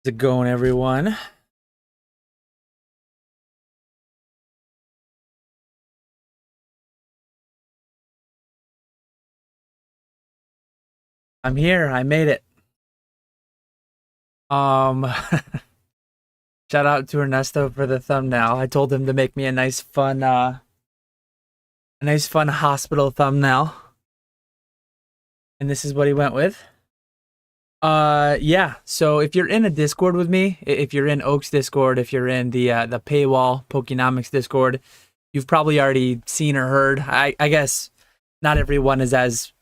How's it going, everyone? I'm here. I made it. Um, shout out to Ernesto for the thumbnail. I told him to make me a nice fun hospital thumbnail, and this is what he went with. Yeah. So if you're in a Discord with me, if you're in Oak's Discord, if you're in the paywall Pokenomics Discord, you've probably already seen or heard. I guess not everyone is as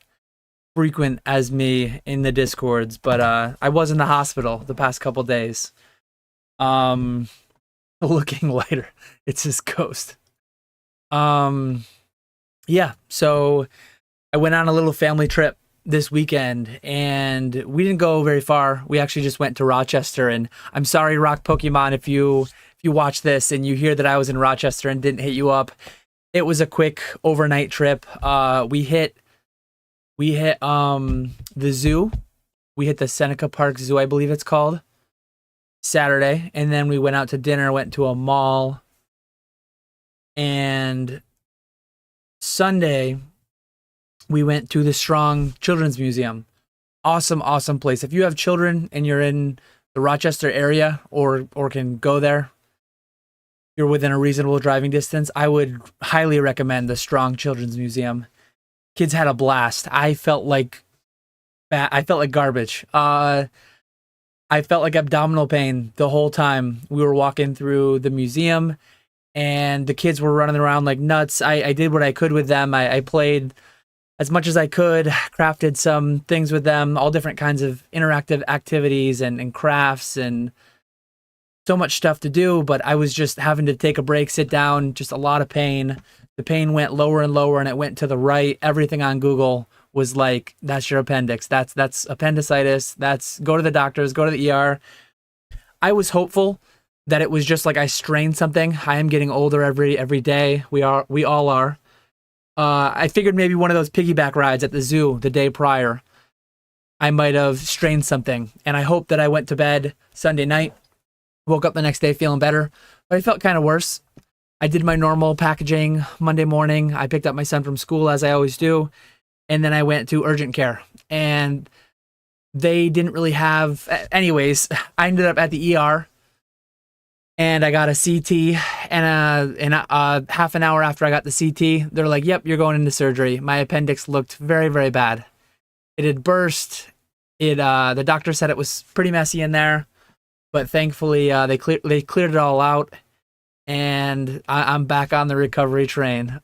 frequent as me in the discords, but I was in the hospital the past couple days. Um Looking lighter. It's his ghost. Um yeah, so I went on a little family trip this weekend and we didn't go very far. We actually just went to Rochester, and I'm sorry, Rock Pokemon, if you watch this and you hear that I was in Rochester and didn't hit you up. It was a quick overnight trip. We hit the zoo. We hit the Seneca Park Zoo, I believe it's called, Saturday, and then we went out to dinner, went to a mall, and Sunday we went to the Strong Children's Museum. Awesome, awesome place. If you have children and you're in the Rochester area or can go there, you're within a reasonable driving distance, I would highly recommend the Strong Children's Museum. Kids had a blast. I felt like garbage. I felt like abdominal pain the whole time we were walking through the museum, and the kids were running around like nuts. I did what I could with them. I played as much as I could, crafted some things with them, all different kinds of interactive activities and crafts, and so much stuff to do, but I was just having to take a break, sit down, just a lot of pain. The pain went lower and lower, and it went to the right. Everything on Google was like, that's your appendix. That's appendicitis. That's go to the doctors, go to the ER. I was hopeful that it was just like I strained something. I am getting older every day. We all are. I figured maybe one of those piggyback rides at the zoo the day prior, I might have strained something. And I hope that I went to bed Sunday night, woke up the next day feeling better, but I felt kind of worse. I did my normal packaging Monday morning. I picked up my son from school as I always do. And then I went to urgent care, and they didn't really have, anyways, I ended up at the ER, and I got a CT, and half an hour after I got the CT, they're like, yep, you're going into surgery. My appendix looked very, very bad. It had burst. The doctor said it was pretty messy in there, but thankfully they cleared it all out, and I'm back on the recovery train.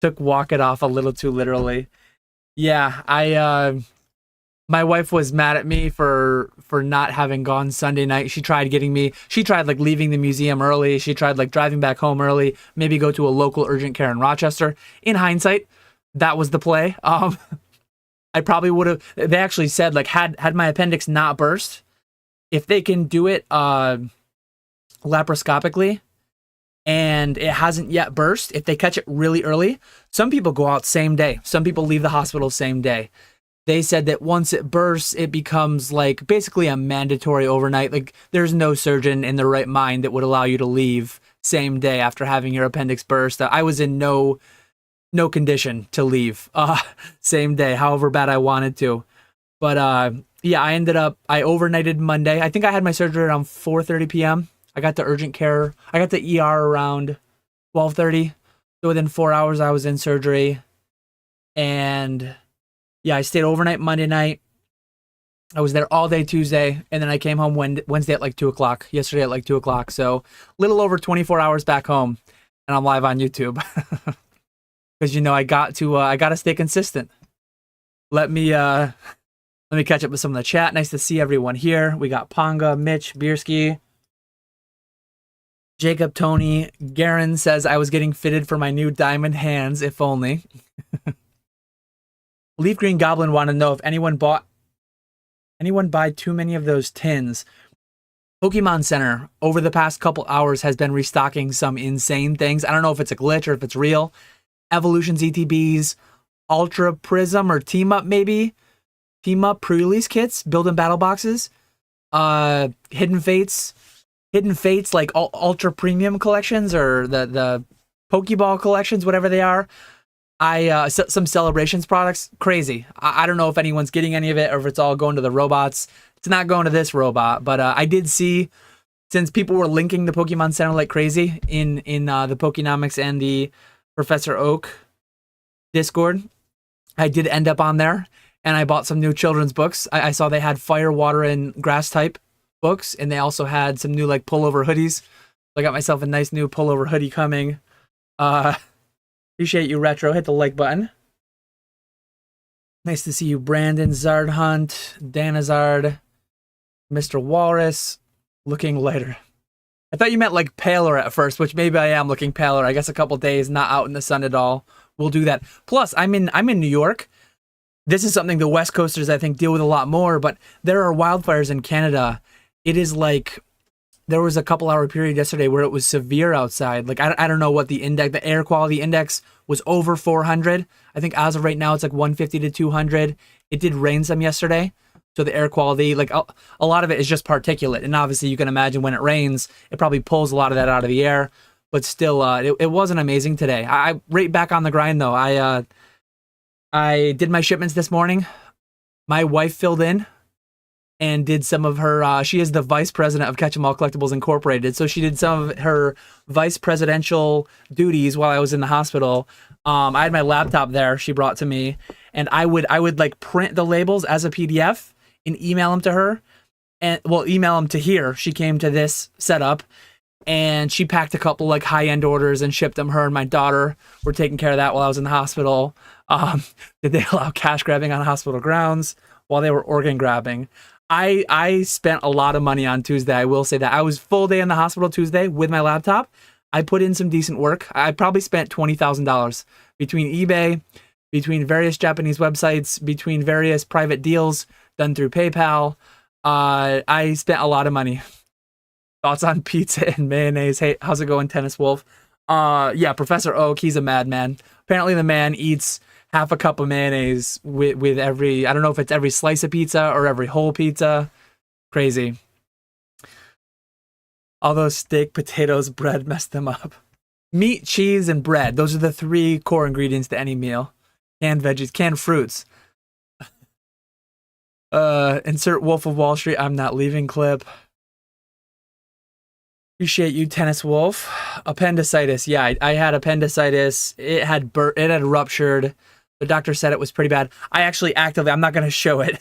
Took walk it off a little too literally. Yeah, my wife was mad at me for not having gone Sunday night. She tried like leaving the museum early. She tried like driving back home early, maybe go to a local urgent care in Rochester. In hindsight, that was the play. I probably would have, they actually said like had my appendix not burst, if they can do it laparoscopically and it hasn't yet burst, if they catch it really early, some people go out same day. Some people leave the hospital same day. They said that once it bursts, it becomes like basically a mandatory overnight. Like there's no surgeon in their right mind that would allow you to leave same day after having your appendix burst. I was in no condition to leave same day, however bad I wanted to. But yeah, I overnighted Monday. I think I had my surgery around 4:30 p.m. I got the ER around 12:30. So within 4 hours, I was in surgery. And yeah, I stayed overnight Monday night. I was there all day Tuesday. And then I came home Wednesday at like 2 o'clock. Yesterday at like 2 o'clock. So a little over 24 hours back home. And I'm live on YouTube. Because, I got to stay consistent. Let me catch up with some of the chat. Nice to see everyone here. We got Ponga, Mitch, Bierski, Jacob, Tony. Garen says I was getting fitted for my new diamond hands, if only. Leaf Green Goblin wanted to know if anyone buy too many of those tins. Pokemon Center over the past couple hours has been restocking some insane things. I don't know if it's a glitch or if it's real. Evolutions ETBs, Ultra Prism or Team Up maybe. Team Up pre-release kits, build-in battle boxes. Hidden Fates, like ultra premium collections or the Pokeball collections, whatever they are. Some Celebrations products, crazy. I don't know if anyone's getting any of it or if it's all going to the robots. It's not going to this robot, but I did see, since people were linking the Pokemon Center like crazy in the Pokenomics and the Professor Oak Discord, I did end up on there, and I bought some new children's books. I saw they had Fire, Water, and Grass type books, and they also had some new like pullover hoodies. I got myself a nice new pullover hoodie coming. Appreciate you, Retro. Hit the like button. Nice to see you, Brandon, Zard Hunt, Danazard, Mr. Walrus, looking lighter. I thought you meant like paler at first, which maybe I am looking paler. I guess a couple days not out in the sun at all will do that. Plus, I'm in New York. This is something the West Coasters, I think, deal with a lot more, but there are wildfires in Canada. It is like, there was a couple hour period yesterday where it was severe outside. Like, I don't know what the air quality index was, over 400. I think as of right now, it's like 150 to 200. It did rain some yesterday. So the air quality, like a lot of it is just particulate. And obviously you can imagine when it rains, it probably pulls a lot of that out of the air. But still, it wasn't amazing today. I right back on the grind though. I did my shipments this morning. My wife filled in and did some of her, she is the vice president of Catch 'em All Collectibles Incorporated. So she did some of her vice presidential duties while I was in the hospital. I had my laptop there she brought to me, and I would like print the labels as a PDF and email them to her, and email them to here. She came to this setup, and she packed a couple like high-end orders and shipped them. Her and my daughter were taking care of that while I was in the hospital. Did they allow cash grabbing on hospital grounds while they were organ grabbing? I spent a lot of money on Tuesday. I will say that. I was full day in the hospital Tuesday with my laptop. I put in some decent work. I probably spent $20,000 between eBay, between various Japanese websites, between various private deals done through PayPal. I spent a lot of money. Thoughts on pizza and mayonnaise? Hey, how's it going, Tennis Wolf? Yeah, Professor Oak, he's a madman. Apparently the man eats half a cup of mayonnaise with every, I don't know if it's every slice of pizza or every whole pizza. Crazy. All those steak, potatoes, bread messed them up. Meat, cheese, and bread. Those are the three core ingredients to any meal. Canned veggies, canned fruits. Insert Wolf of Wall Street, I'm not leaving clip. Appreciate you, Tennis Wolf. Appendicitis. Yeah, I had appendicitis. It had ruptured. The doctor said it was pretty bad. I actually actively, I'm not going to show it,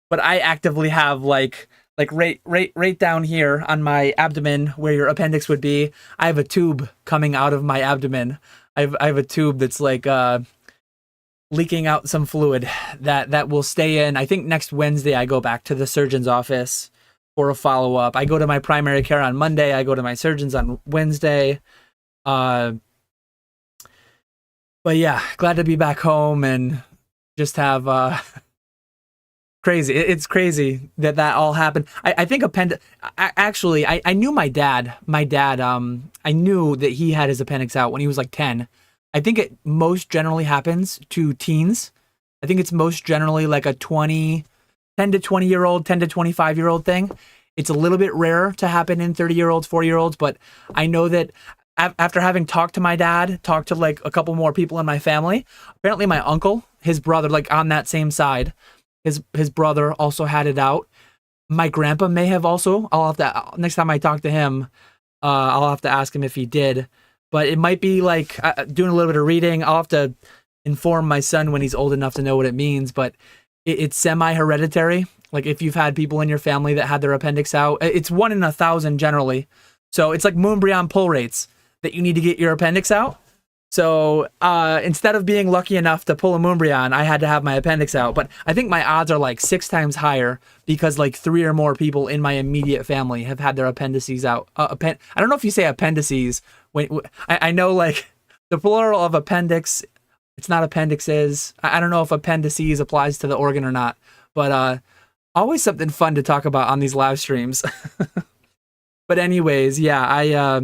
but I actively have like right down here on my abdomen where your appendix would be. I have a tube coming out of my abdomen. I have a tube that's like leaking out some fluid that will stay in. I think next Wednesday I go back to the surgeon's office for a follow-up. I go to my primary care on Monday. I go to my surgeon's on Wednesday. But yeah, glad to be back home and just have crazy. It's crazy that all happened. I think actually, I knew my dad. I knew that he had his appendix out when he was like 10. I think it most generally happens to teens. I think it's most generally like a 10 to 20-year-old, 10 to 25-year-old thing. It's a little bit rare to happen in 30-year-olds, 40-year-olds, but I know that after having talked to my dad, talked to like a couple more people in my family, apparently my uncle, his brother, like on that same side, his brother also had it out. My grandpa may have also. I'll have to, next time I talk to him, I'll have to ask him if he did. But it might be like doing a little bit of reading. I'll have to inform my son when he's old enough to know what it means, but it's semi-hereditary. Like if you've had people in your family that had their appendix out, it's 1 in 1,000 generally. So it's like Moonbryon pull rates that you need to get your appendix out. So instead of being lucky enough to pull a Moonbryon, I had to have my appendix out. But I think my odds are like 6 times higher because like 3 or more people in my immediate family have had their appendices out. I don't know if you say appendices. I know like the plural of appendix, it's not appendixes. I don't know if appendices applies to the organ or not. But always something fun to talk about on these live streams. But anyways, yeah,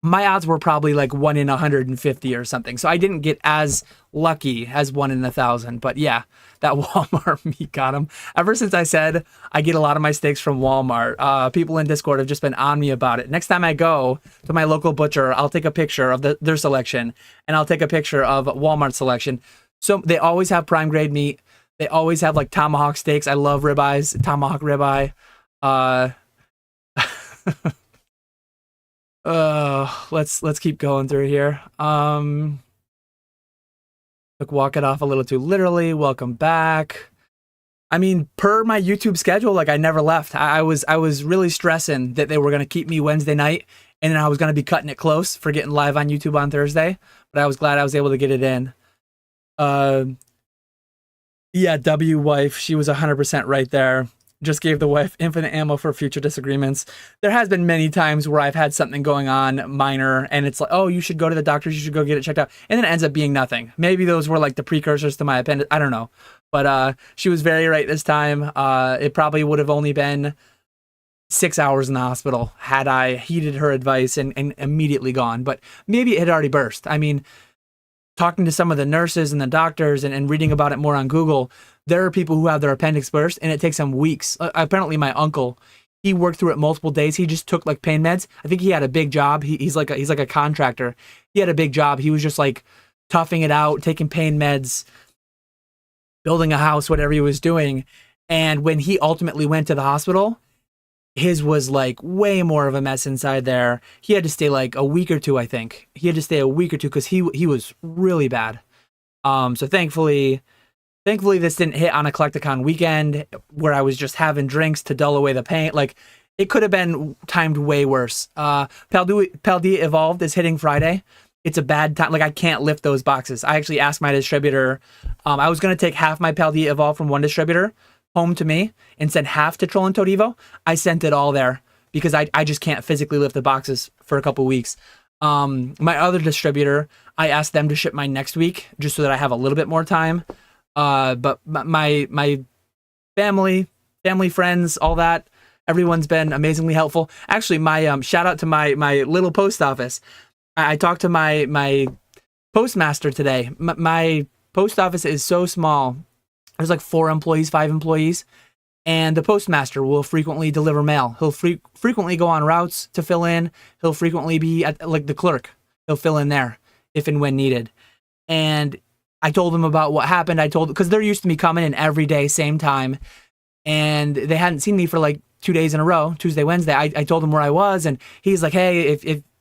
my odds were probably like 1 in 150 or something. So I didn't get as lucky as 1 in 1,000. But yeah, that Walmart meat got him. Ever since I said I get a lot of my steaks from Walmart, people in Discord have just been on me about it. Next time I go to my local butcher, I'll take a picture of their selection, and I'll take a picture of Walmart's selection. So they always have prime grade meat. They always have like tomahawk steaks. I love ribeyes, tomahawk ribeye. Let's keep going through here. Like walk it off a little too literally. Welcome back. I mean, per my YouTube schedule, like I never left. I was really stressing that they were gonna keep me Wednesday night, and then I was gonna be cutting it close for getting live on YouTube on Thursday. But I was glad I was able to get it in. Yeah, W wife, she was 100% right there. Just gave the wife infinite ammo for future disagreements. There has been many times where I've had something going on minor, and it's like, oh, you should go to the doctors, you should go get it checked out, and then it ends up being nothing. Maybe those were like the precursors to my appendix. I don't know, but she was very right this time. It probably would have only been 6 hours in the hospital had I heeded her advice and immediately gone. But maybe it had already burst. I mean, talking to some of the nurses and the doctors and reading about it more on Google, there are people who have their appendix burst and it takes them weeks. Apparently my uncle, he worked through it multiple days. He just took like pain meds. I think he had a big job. He's like a contractor. He had a big job. He was just like toughing it out, taking pain meds, building a house, whatever he was doing. And when he ultimately went to the hospital, his was like way more of a mess inside there. He had to stay like a week or two, I think. He had to stay a week or two because he was really bad. So thankfully this didn't hit on a Collecticon weekend where I was just having drinks to dull away the pain. Like it could have been timed way worse. Paldea Evolved is hitting Friday. It's a bad time. Like I can't lift those boxes. I actually asked my distributor. I was going to take half my Paldea Evolved from one distributor home to me and send half to Troll and Toad Evo. I sent it all there because I just can't physically lift the boxes for a couple weeks. My other distributor, I asked them to ship mine next week just so that I have a little bit more time. But my family, friends, all that, everyone's been amazingly helpful. Actually, my shout out to my little post office. I talked to my postmaster today. My post office is so small. There's like 4 employees, 5 employees, and the postmaster will frequently deliver mail. He'll frequently go on routes to fill in. He'll frequently be at like the clerk. He'll fill in there if and when needed. And I told them about what happened. Because they're used to me coming in every day, same time, and they hadn't seen me for like 2 days in a row, Tuesday, Wednesday. I told him where I was, and he's like, hey,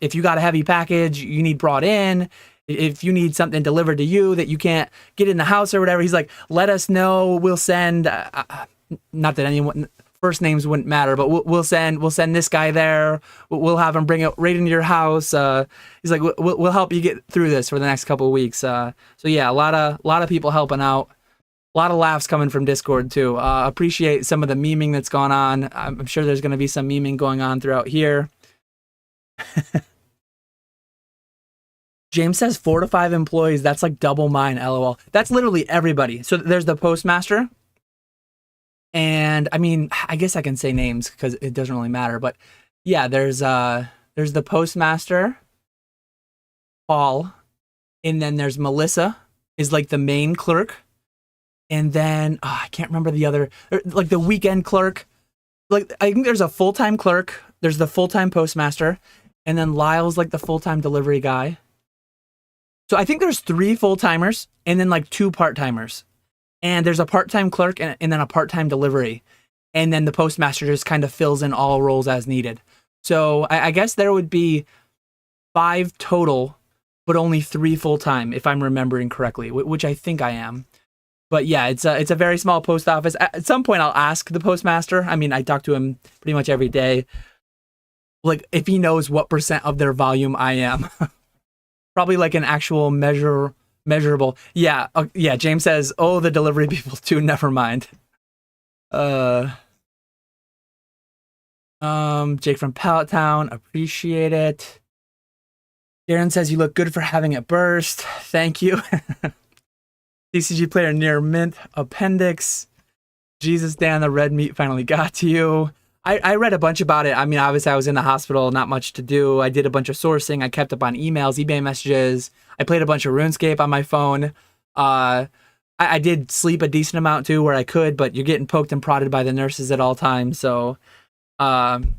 if you got a heavy package you need brought in, if you need something delivered to you that you can't get in the house or whatever, he's like, let us know. We'll send, not that anyone, first names wouldn't matter, but we'll send this guy there. We'll have him bring it right into your house. He's like, we'll help you get through this for the next couple of weeks. So yeah, a lot of people helping out. A lot of laughs coming from Discord too. Appreciate some of the memeing that's gone on. I'm sure there's going to be some memeing going on throughout here. James says 4 to 5 employees. That's like double mine, LOL. That's literally everybody. So there's the postmaster. And I mean, I guess I can say names because it doesn't really matter. But yeah, there's the postmaster, Paul. And then there's Melissa is like the main clerk. And then I can't remember the other, like the weekend clerk. Like I think there's a full-time clerk. There's the full-time postmaster. And then Lyle's like the full-time delivery guy. So I think there's 3 full-timers and then like 2 part-timers. And there's a part-time clerk and then a part-time delivery. And then the postmaster just kind of fills in all roles as needed. So I guess there would be 5 total, but only 3 full-time, if I'm remembering correctly, which I think I am. But yeah, it's a very small post office. At some point, I'll ask the postmaster. I mean, I talk to him pretty much every day. Like, if he knows what % of their volume I am. Probably like an actual measurable. Yeah, yeah. James says, "Oh, the delivery people too. Never mind." Jake from Pallet Town, appreciate it. Darren says, "You look good for having it burst." Thank you. DCG player near mint appendix. Jesus, Dan, the red meat finally got to you. I read a bunch about it. I mean, obviously, I was in the hospital, not much to do. I did a bunch of sourcing. I kept up on emails, eBay messages. I played a bunch of RuneScape on my phone. I did sleep a decent amount too, where I could, but you're getting poked and prodded by the nurses at all times. So, um,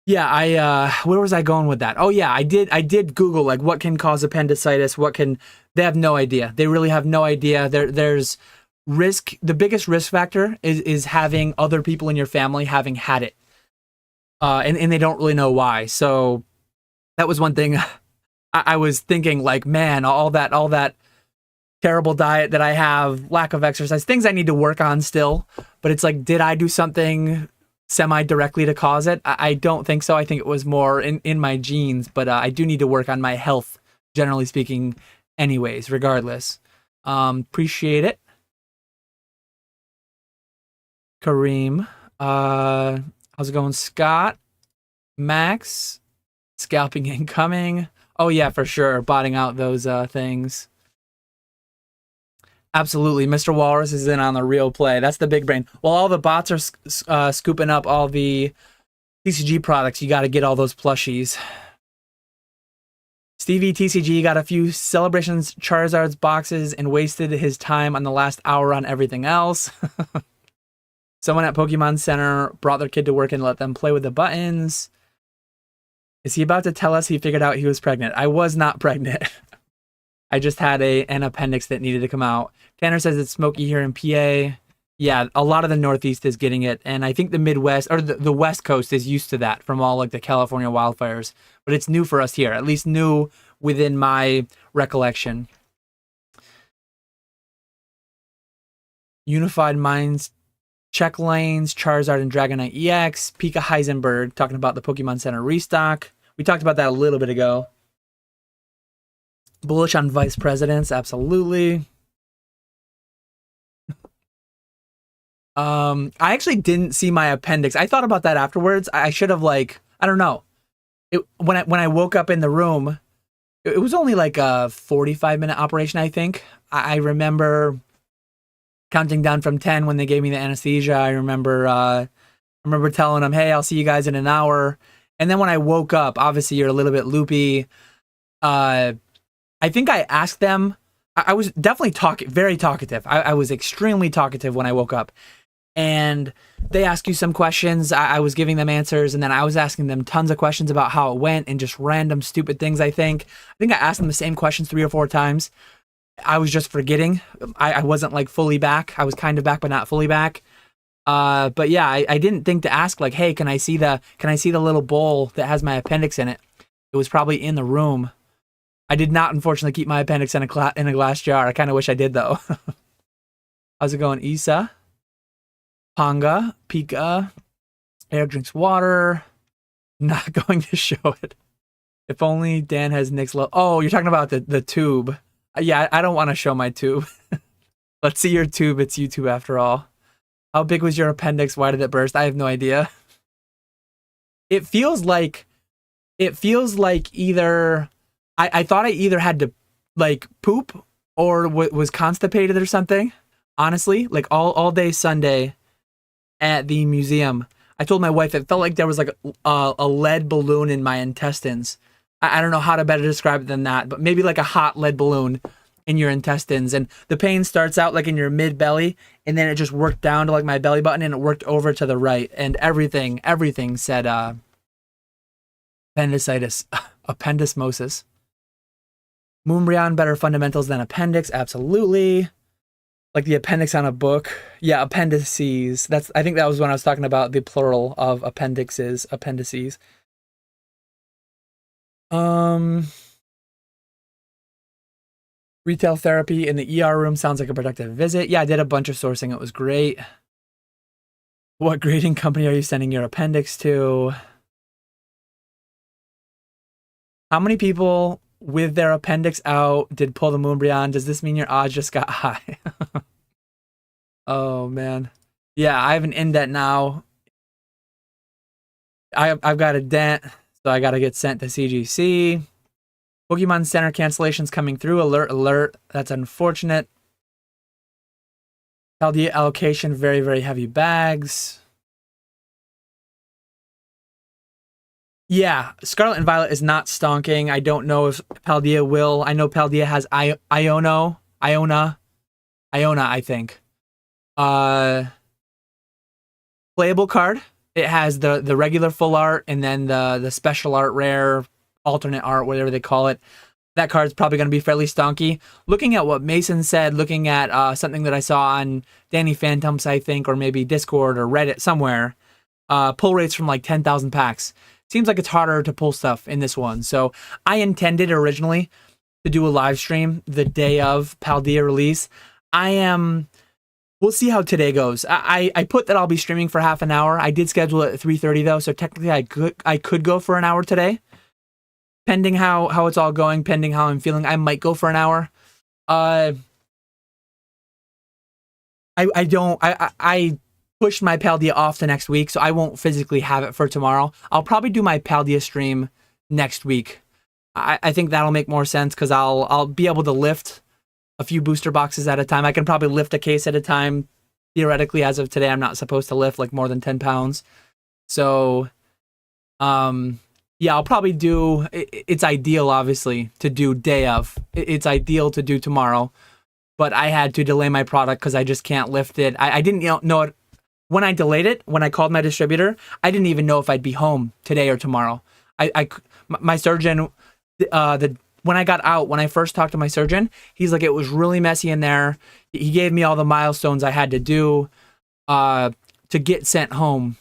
yeah, where was I going with that? Oh yeah, I did Google like what can cause appendicitis, what can they have no idea. They really have no idea. There's risk, the biggest risk factor is having other people in your family having had it. And they don't really know why. So that was one thing I was thinking like, man, all that terrible diet that I have, lack of exercise, things I need to work on still. But it's like, did I do something semi directly to cause it? I don't think so. I think it was more in my genes, but I do need to work on my health, generally speaking, anyways, regardless. Appreciate it. Kareem. How's it going, Scott? Max. Scalping incoming. Oh yeah, for sure. Botting out those things. Absolutely. Mr. Walrus is in on the real play. That's the big brain. While all the bots are scooping up all the TCG products, you got to get all those plushies. Stevie TCG got a few Celebrations Charizard's boxes and wasted his time on the last hour on everything else. Someone at Pokemon Center brought their kid to work and let them play with the buttons. Is he about to tell us he figured out he was pregnant? I was not pregnant. I just had an appendix that needed to come out. Tanner says it's smoky here in PA. Yeah, a lot of the Northeast is getting it. And I think the Midwest, or the West Coast is used to that from all like the California wildfires. But it's new for us here, at least new within my recollection. Unified Minds, Check Lanes, Charizard and Dragonite EX, Pika Heisenberg, talking about the Pokemon Center restock. We talked about that a little bit ago. Bullish on vice presidents, absolutely. I actually didn't see my appendix. I thought about that afterwards. I should have like, I don't know. When I woke up in the room, it was only like a 45-minute operation, I think. I remember counting down from 10 when they gave me the anesthesia. I remember telling them, "Hey, I'll see you guys in an hour." And then when I woke up, obviously you're a little bit loopy. I think I asked them. I was definitely very talkative. I was extremely talkative when I woke up. And they ask you some questions. I was giving them answers, and then I was asking them tons of questions about how it went and just random stupid things, I think. I asked them the same questions 3 or 4 times. I was just forgetting. I wasn't like fully back. I was kind of back, but not fully back. But yeah, I didn't think to ask like, hey, can I see the little bowl that has my appendix in it? It was probably in the room. I did not, unfortunately, keep my appendix in a glass jar. I kind of wish I did, though. How's it going, Isa? Panga, Pika, Air drinks water. Not going to show it. If only Dan has Nick's love. Oh, you're talking about the tube. Yeah, I don't want to show my tube. Let's see your tube. It's YouTube after all. How big was your appendix? Why did it burst? I have no idea. It feels like either I thought I either had to like poop or was constipated or something. Honestly, like all day Sunday at the museum, I told my wife it felt like there was like a lead balloon in my intestines. I don't know how to better describe it than that, but maybe like a hot lead balloon in your intestines. And the pain starts out like in your mid belly, and then it just worked down to like my belly button, and it worked over to the right, and everything said appendicitis, appendismosis. Moonbryon, better fundamentals than appendix, absolutely. Like the appendix on a book. Yeah, appendices. I think that was when I was talking about the plural of appendices, appendices. Retail therapy in the ER room sounds like a productive visit. Yeah, I did a bunch of sourcing. It was great. What grading company are you sending your appendix to? How many people with their appendix out did pull the Moonbryon? Does this mean your odds just got high? Oh, man. Yeah, I have an indent now. I've got a dent, so I got to get sent to CGC. Pokemon Center cancellations coming through. Alert, alert. That's unfortunate. LD allocation, very, very heavy bags. Yeah, Scarlet and Violet is not stonking. I don't know if Paldea will. I know Paldea has Iona, I think. Uh, Playable card. It has the regular full art and then the special art, rare, alternate art, whatever they call it. That card's probably going to be fairly stonky. Looking at what Mason said, looking at something that I saw on Danny Phantoms, I think, or maybe Discord or Reddit somewhere, pull rates from like 10,000 packs. Seems like it's harder to pull stuff in this one. So I intended originally to do a live stream the day of Paldea release. We'll see how today goes. I put that I'll be streaming for half an hour. I did schedule it at 3:30 though, so technically I could go for an hour today. Pending how it's all going, pending how I'm feeling, I might go for an hour. I pushed my Paldea off to next week, so I won't physically have it for tomorrow. I'll probably do my Paldea stream next week. I think that'll make more sense because I'll be able to lift a few booster boxes at a time. I can probably lift a case at a time. Theoretically, as of today, I'm not supposed to lift like more than 10 pounds. So, yeah, I'll probably do, it's ideal, obviously, to do day of. It's ideal to do tomorrow, but I had to delay my product because I just can't lift it. I didn't know it. When I delayed it, when I called my distributor, I didn't even know if I'd be home today or tomorrow. My surgeon, when I got out, when I first talked to my surgeon, he's like, it was really messy in there. He gave me all the milestones I had to do to get sent home.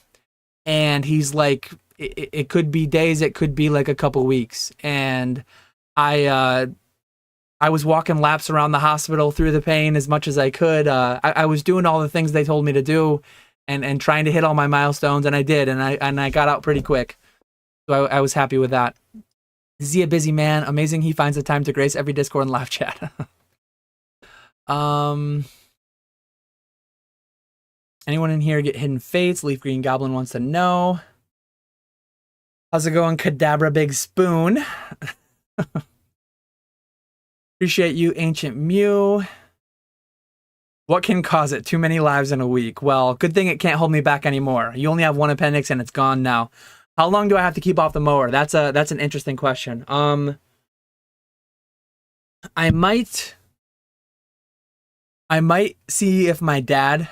And he's like, it could be days, it could be like a couple weeks. And I was walking laps around the hospital through the pain as much as I could. I was doing all the things they told me to do and trying to hit all my milestones, and I did, and I got out pretty quick. So I was happy with that. Is he a busy man? Amazing he finds the time to grace every Discord and live chat. Anyone in here get Hidden Fates? Leaf Green Goblin wants to know. How's it going, Kadabra Big Spoon? Appreciate you, Ancient Mew. What can cause it? Too many lives in a week. Well, good thing it can't hold me back anymore. You only have one appendix and it's gone now. How long do I have to keep off the mower? That's an interesting question. I might see if my dad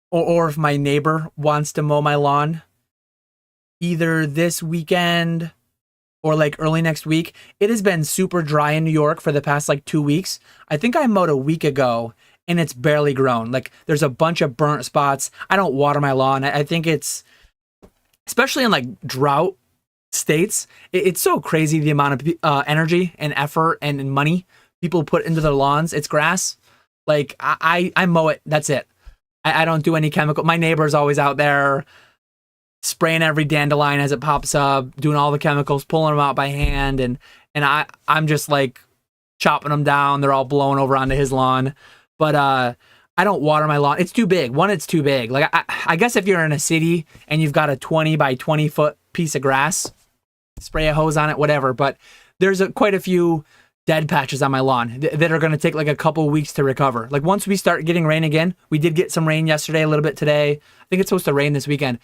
or if my neighbor wants to mow my lawn either this weekend or like early next week. It has been super dry in New York for the past like 2 weeks. I think I mowed a week ago and it's barely grown. Like there's a bunch of burnt spots. I don't water my lawn. I think it's, especially in like drought states, it's so crazy the amount of energy and effort and money people put into their lawns. It's grass. Like I mow it. That's it. I don't do any chemical. My neighbor's always out there spraying every dandelion as it pops up, doing all the chemicals, pulling them out by hand, and I'm just like chopping them down. They're all blowing over onto his lawn. But I don't water my lawn. It's too big. One, it's too big. Like I guess if you're in a city and you've got a 20 by 20 foot piece of grass, spray a hose on it, whatever. But there's quite a few dead patches on my lawn that are going to take like a couple weeks to recover. Like once we start getting rain again, we did get some rain yesterday, a little bit today. I think it's supposed to rain this weekend.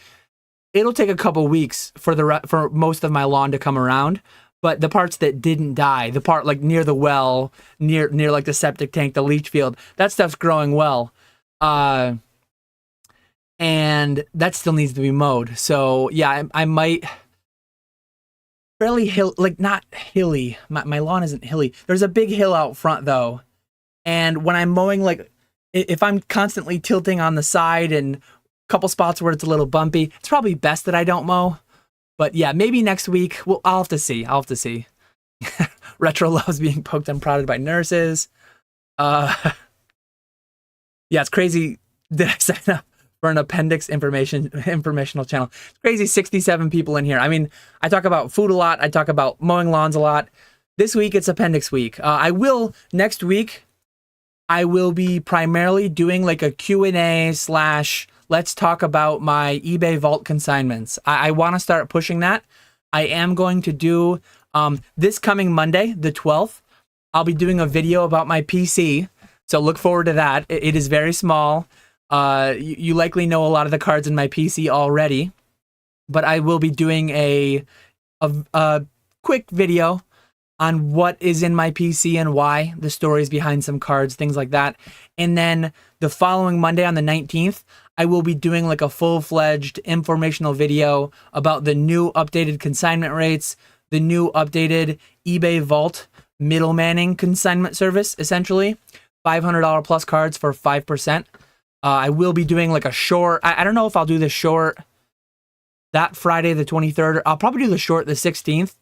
It'll take a couple weeks for most of my lawn to come around. But the parts that didn't die, the part like near the well, near like the septic tank, the leach field, that stuff's growing well. And that still needs to be mowed. So yeah, I might fairly like not hilly. My lawn isn't hilly. There's a big hill out front though. And when I'm mowing, like if I'm constantly tilting on the side and a couple spots where it's a little bumpy, it's probably best that I don't mow. But yeah, maybe next week. Well, I'll have to see. Retro loves being poked and prodded by nurses. Yeah, it's crazy that I sign up for an appendix informational channel. It's crazy, 67 people in here. I mean, I talk about food a lot. I talk about mowing lawns a lot. This week, it's appendix week. Next week, I will be primarily doing like a Q&A / let's talk about my eBay vault consignments. I want to start pushing that. I am going to do, this coming Monday, the 12th, I'll be doing a video about my PC. So look forward to that. It is very small. You likely know a lot of the cards in my PC already, but I will be doing a a quick video on what is in my PC and why, the stories behind some cards, things like that. And then the following Monday on the 19th, I will be doing like a full-fledged informational video about the new updated consignment rates, the new updated eBay Vault middlemaning consignment service, essentially. $500 plus cards for 5%. I will be doing like a short. I don't know if I'll do the short that Friday, the 23rd. I'll probably do the short the 16th.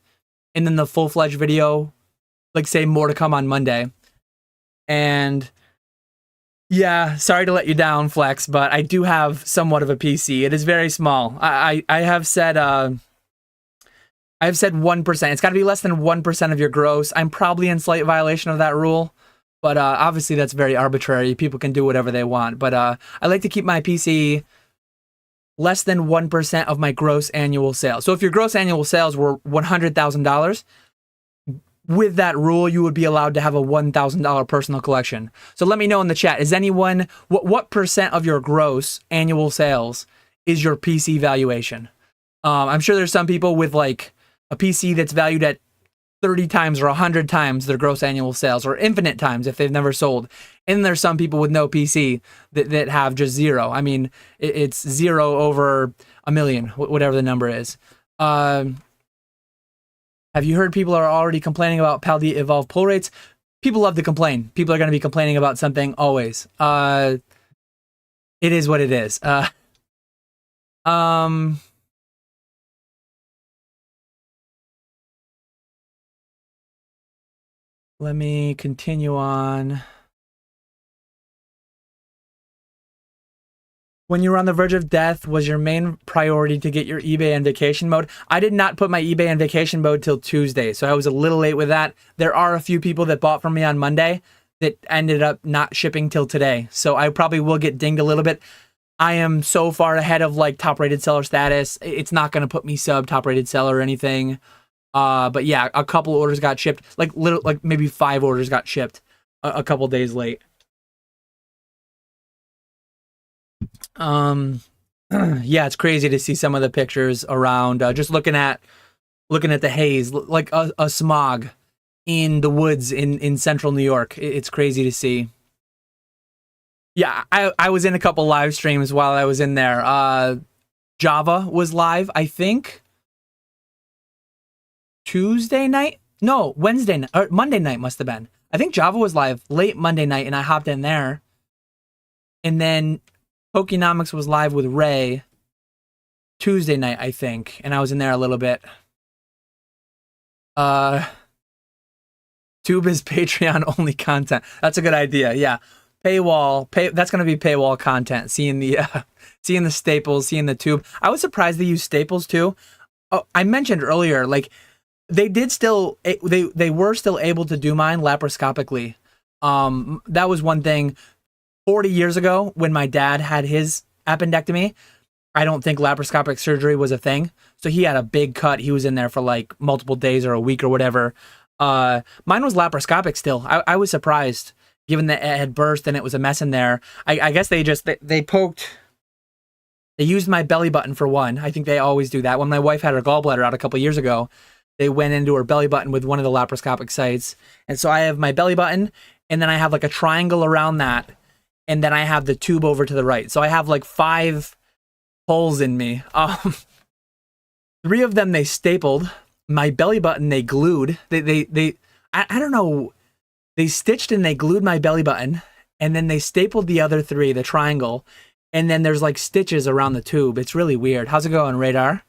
And then the full-fledged video, like say more to come on Monday. And yeah, sorry to let you down, Flex, but I do have somewhat of a PC. It is very small. I have said 1%. It's got to be less than 1% of your gross. I'm probably in slight violation of that rule, but obviously that's very arbitrary. People can do whatever they want. But I like to keep my PC less than 1% of my gross annual sales. So if your gross annual sales were $100,000, with that rule, you would be allowed to have a $1,000 personal collection. So let me know in the chat, is anyone, what percent of your gross annual sales is your PC valuation? I'm sure there's some people with like a PC that's valued at 30 times or 100 times their gross annual sales, or infinite times if they've never sold. And there's some people with no PC that have just zero. I mean, it's 0 over a million, whatever the number is. Have you heard people are already complaining about Paldea Evolve pull rates? People love to complain. People are going to be complaining about something always. It is what it is. Let me continue on. When you were on the verge of death, was your main priority to get your eBay and vacation mode? I did not put my eBay and vacation mode till Tuesday, so I was a little late with that. There are a few people that bought from me on Monday that ended up not shipping till today, so I probably will get dinged a little bit. I am so far ahead of like top rated seller status. It's not going to put me sub top rated seller or anything. But yeah, a couple orders got shipped, like maybe 5 orders got shipped a couple days late. Yeah, it's crazy to see some of the pictures around, just looking at the haze, like a smog in the woods in central New York. It's crazy to see. Yeah, I was in a couple live streams while I was in there. Java was live, I think Tuesday night? No, Wednesday night, or Monday night must have been. I think Java was live late Monday night, and I hopped in there. And then Pokenomics was live with Ray Tuesday night, I think, and I was in there a little bit. Tube is Patreon only content. That's a good idea. Yeah, paywall. That's gonna be paywall content. Seeing the staples, seeing the tube. I was surprised they used staples too. Oh, I mentioned earlier, like they were still able to do mine laparoscopically. That was one thing. 40 years ago, when my dad had his appendectomy, I don't think laparoscopic surgery was a thing. So he had a big cut. He was in there for like multiple days or a week or whatever. Mine was laparoscopic still. I was surprised, given that it had burst and it was a mess in there. I guess they used my belly button for one. I think they always do that. When my wife had her gallbladder out a couple years ago, they went into her belly button with one of the laparoscopic sites. And so I have my belly button, and then I have like a triangle around that. And then I have the tube over to the right. So I have like 5 holes in me. 3 of them they stapled. My belly button they glued. I don't know. They stitched and they glued my belly button. And then they stapled the other 3, the triangle. And then there's like stitches around the tube. It's really weird. How's it going, Radar?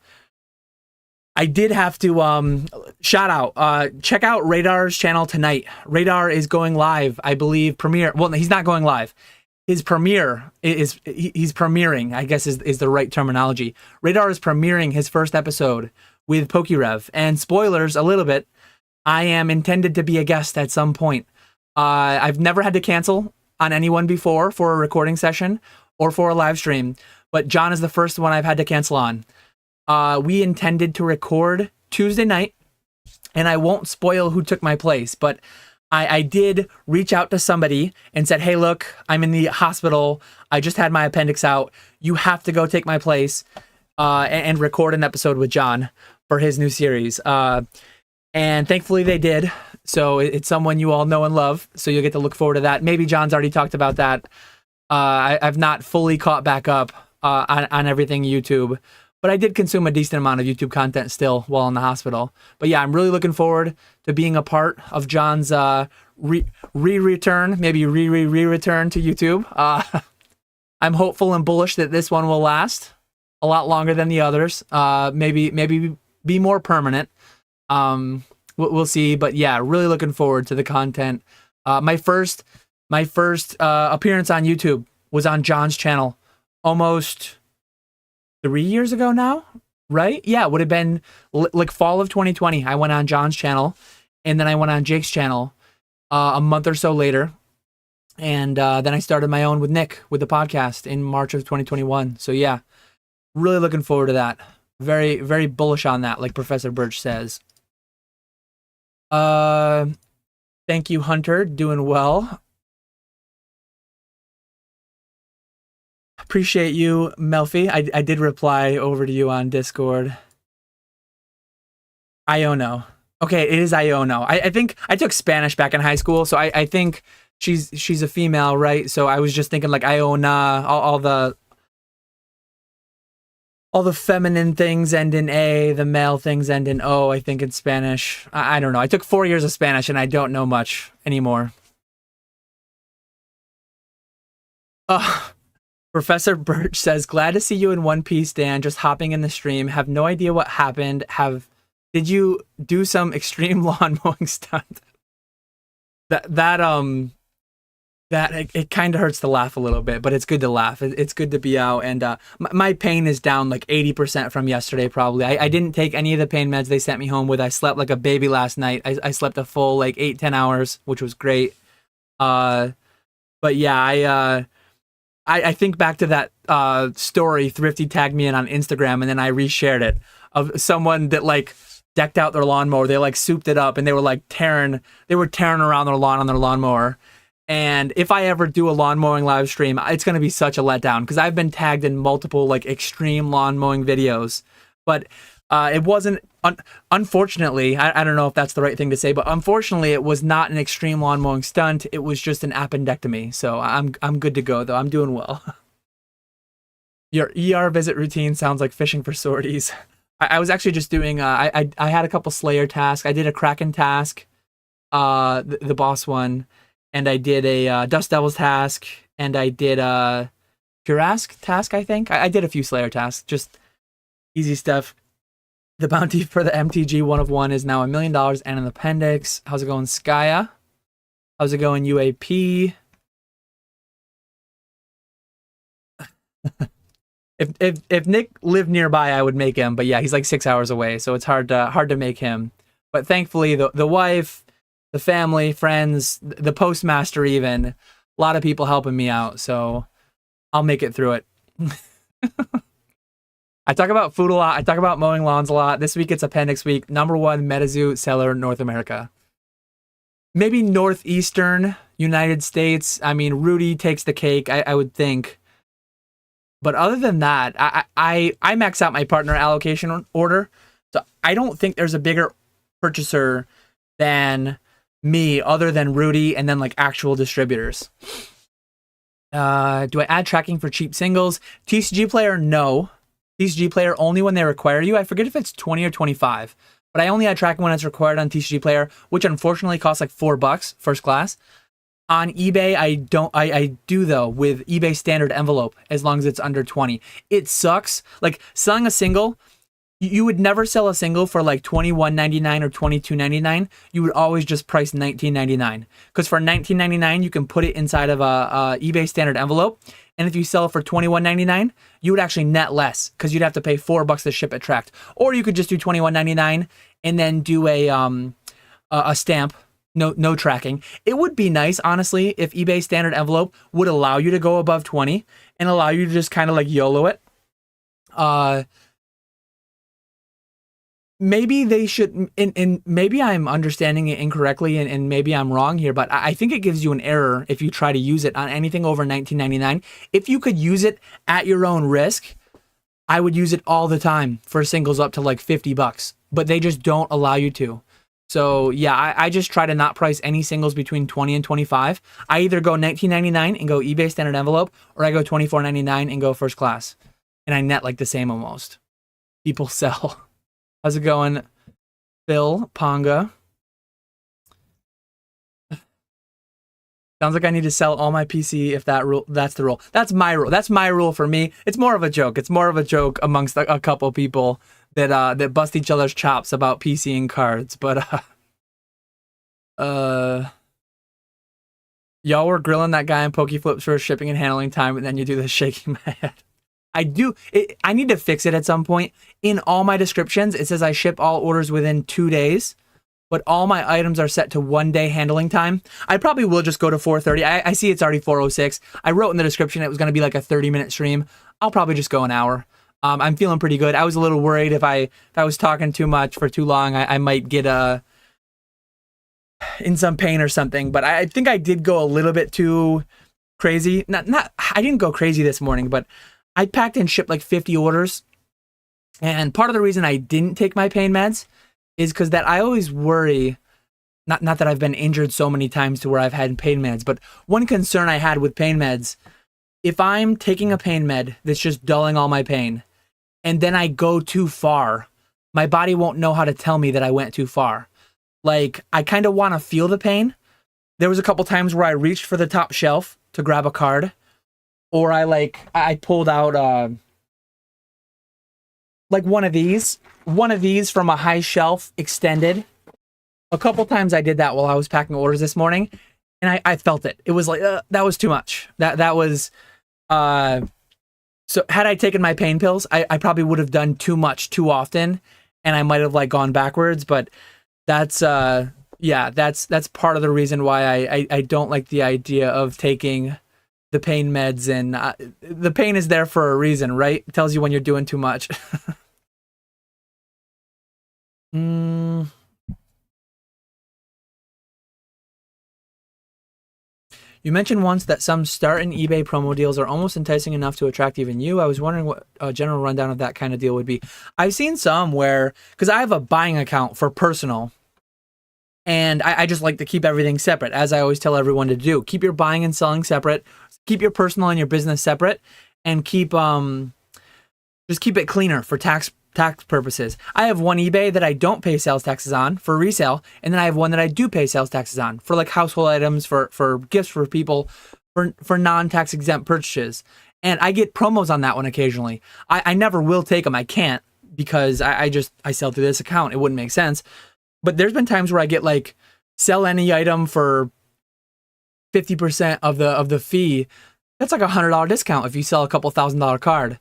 I did have to shout out, check out Radar's channel tonight. Radar is going live, I believe, premiere. Well, he's not going live. His premiere he's premiering, I guess is the right terminology. Radar is premiering his first episode with PokeRev. And spoilers a little bit, I am intended to be a guest at some point. I've never had to cancel on anyone before for a recording session or for a live stream, but John is the first one I've had to cancel on. We intended to record Tuesday night, and I won't spoil who took my place, but I did reach out to somebody and said, hey, look, I'm in the hospital. I just had my appendix out. You have to go take my place and record an episode with John for his new series. And thankfully they did. So it's someone you all know and love. So you'll get to look forward to that. Maybe John's already talked about that. I've not fully caught back up on everything YouTube, but I did consume a decent amount of YouTube content still while in the hospital. But yeah, I'm really looking forward to being a part of John's return, maybe return to YouTube. I'm hopeful and bullish that this one will last a lot longer than the others. Maybe be more permanent. We'll see, but yeah, really looking forward to the content. My first appearance on YouTube was on John's channel almost 3 years ago now, right? Yeah, it would have been like fall of 2020. I went on John's channel, and then I went on Jake's channel a month or so later, and then I started my own with Nick with the podcast in March of 2021. So yeah, really looking forward to that. Very, very bullish on that, like Professor Birch says. Thank you, Hunter. Doing well. Appreciate you, Melfi. I did reply over to you on Discord. Iono. Okay, it is Iono. I think I took Spanish back in high school, so I think she's a female, right? So I was just thinking like Iona, all the feminine things end in A, the male things end in O, I think in Spanish. I don't know. I took 4 years of Spanish and I don't know much anymore. Professor Birch says, glad to see you in one piece, Dan. Just hopping in the stream. Have no idea what happened. Did you do some extreme lawn mowing stunt? It kind of hurts to laugh a little bit, but it's good to laugh. It's good to be out, and my pain is down like 80% from yesterday probably. I didn't take any of the pain meds they sent me home with. I slept like a baby last night. I slept a full like 8-10 hours, which was great. But yeah, I think back to that story Thrifty tagged me in on Instagram, and then I reshared it, of someone that like decked out their lawnmower. They like souped it up, and they were tearing around their lawn on their lawnmower. And if I ever do a lawn mowing live stream, it's going to be such a letdown because I've been tagged in multiple like extreme lawn mowing videos. But it wasn't, unfortunately, I don't know if that's the right thing to say, but unfortunately it was not an extreme lawn mowing stunt. It was just an appendectomy. So I'm good to go though. I'm doing well. Your ER visit routine sounds like fishing for sorties. I was actually just doing, I had a couple Slayer tasks. I did a Kraken task, the boss one. And I did a Dust Devils task, and I did a Purask task, I think. I did a few Slayer tasks, just easy stuff. The bounty for the MTG 1 of 1 is now $1 million and an appendix. How's it going, Skya? How's it going, UAP? If Nick lived nearby, I would make him, but yeah, he's like 6 hours away, so it's hard to make him. But thankfully, the wife, the family, friends, the postmaster even, a lot of people helping me out, so I'll make it through it. I talk about food a lot. I talk about mowing lawns a lot. This week it's appendix week. #1 MetaZoo seller North America. Maybe northeastern United States. I mean, Rudy takes the cake, I would think. But other than that, I max out my partner allocation order, so I don't think there's a bigger purchaser than me other than Rudy and then like actual distributors. Do I add tracking for cheap singles? TCG player, no. TCG player only when they require you. I forget if it's 20 or 25, but I only add tracking when it's required on TCG player, which unfortunately costs like $4 first class. On eBay, I do though with eBay standard envelope as long as it's under 20. It sucks. Like selling a single, you would never sell a single for like $21.99 or $22.99. You would always just price $19.99 because for $19.99 you can put it inside of a eBay standard envelope, and if you sell it for $21.99, you would actually net less because you'd have to pay $4 to ship it tracked. Or you could just do $21.99 and then do a stamp. No tracking. It would be nice, honestly, if eBay standard envelope would allow you to go above 20 and allow you to just kind of like YOLO it. Maybe they should, and maybe I'm understanding it incorrectly, and maybe I'm wrong here, but I think it gives you an error if you try to use it on anything over $19.99. If you could use it at your own risk, I would use it all the time for singles up to like $50, but they just don't allow you to. So yeah, I just try to not price any singles between 20 and 25. I either go 19.99 and go eBay standard envelope, or I go 24.99 and go first class, and I net like the same almost. People sell. How's it going, Phil Ponga? Sounds like I need to sell all my PC if that's the rule. That's my rule. That's my rule for me. It's more of a joke. It's more of a joke amongst a couple people that bust each other's chops about PC and cards. But y'all were grilling that guy on Pokeflips for shipping and handling time, and then you do the shaking my head. I need to fix it at some point. In all my descriptions, it says I ship all orders within 2 days. But all my items are set to 1 day handling time. I probably will just go to 4:30. I see it's already 4:06. I wrote in the description it was going to be like a 30-minute stream. I'll probably just go an hour. I'm feeling pretty good. I was a little worried if I was talking too much for too long, I might get in some pain or something. But I think I did go a little bit too crazy. I didn't go crazy this morning, but I packed and shipped like 50 orders. And part of the reason I didn't take my pain meds is because that I always worry, not that I've been injured so many times to where I've had pain meds, but one concern I had with pain meds, if I'm taking a pain med that's just dulling all my pain, and then I go too far, my body won't know how to tell me that I went too far. Like, I kind of want to feel the pain. There was a couple times where I reached for the top shelf to grab a card, or I pulled out like one of these from a high shelf extended. A couple times I did that while I was packing orders this morning, and I felt it. It was like, that was too much. That was, so had I taken my pain pills, I probably would have done too much too often, and I might have like gone backwards, but that's part of the reason why I don't like the idea of taking the pain meds, and the pain is there for a reason, right? It tells you when you're doing too much. You mentioned once that some start and eBay promo deals are almost enticing enough to attract even you. I was wondering what a general rundown of that kind of deal would be. I've seen some where, because I have a buying account for personal, and I just like to keep everything separate, as I always tell everyone to do. Keep your buying and selling separate. Keep your personal and your business separate, and just keep it cleaner for tax purposes. I have one eBay that I don't pay sales taxes on for resale, and then I have one that I do pay sales taxes on for like household items, for gifts for people, for non-tax exempt purchases. And I get promos on that one occasionally. I never will take them. I can't, because I sell through this account. It wouldn't make sense. But there's been times where I get like, sell any item for 50% of the fee. That's like $100 discount if you sell a couple $1,000 card.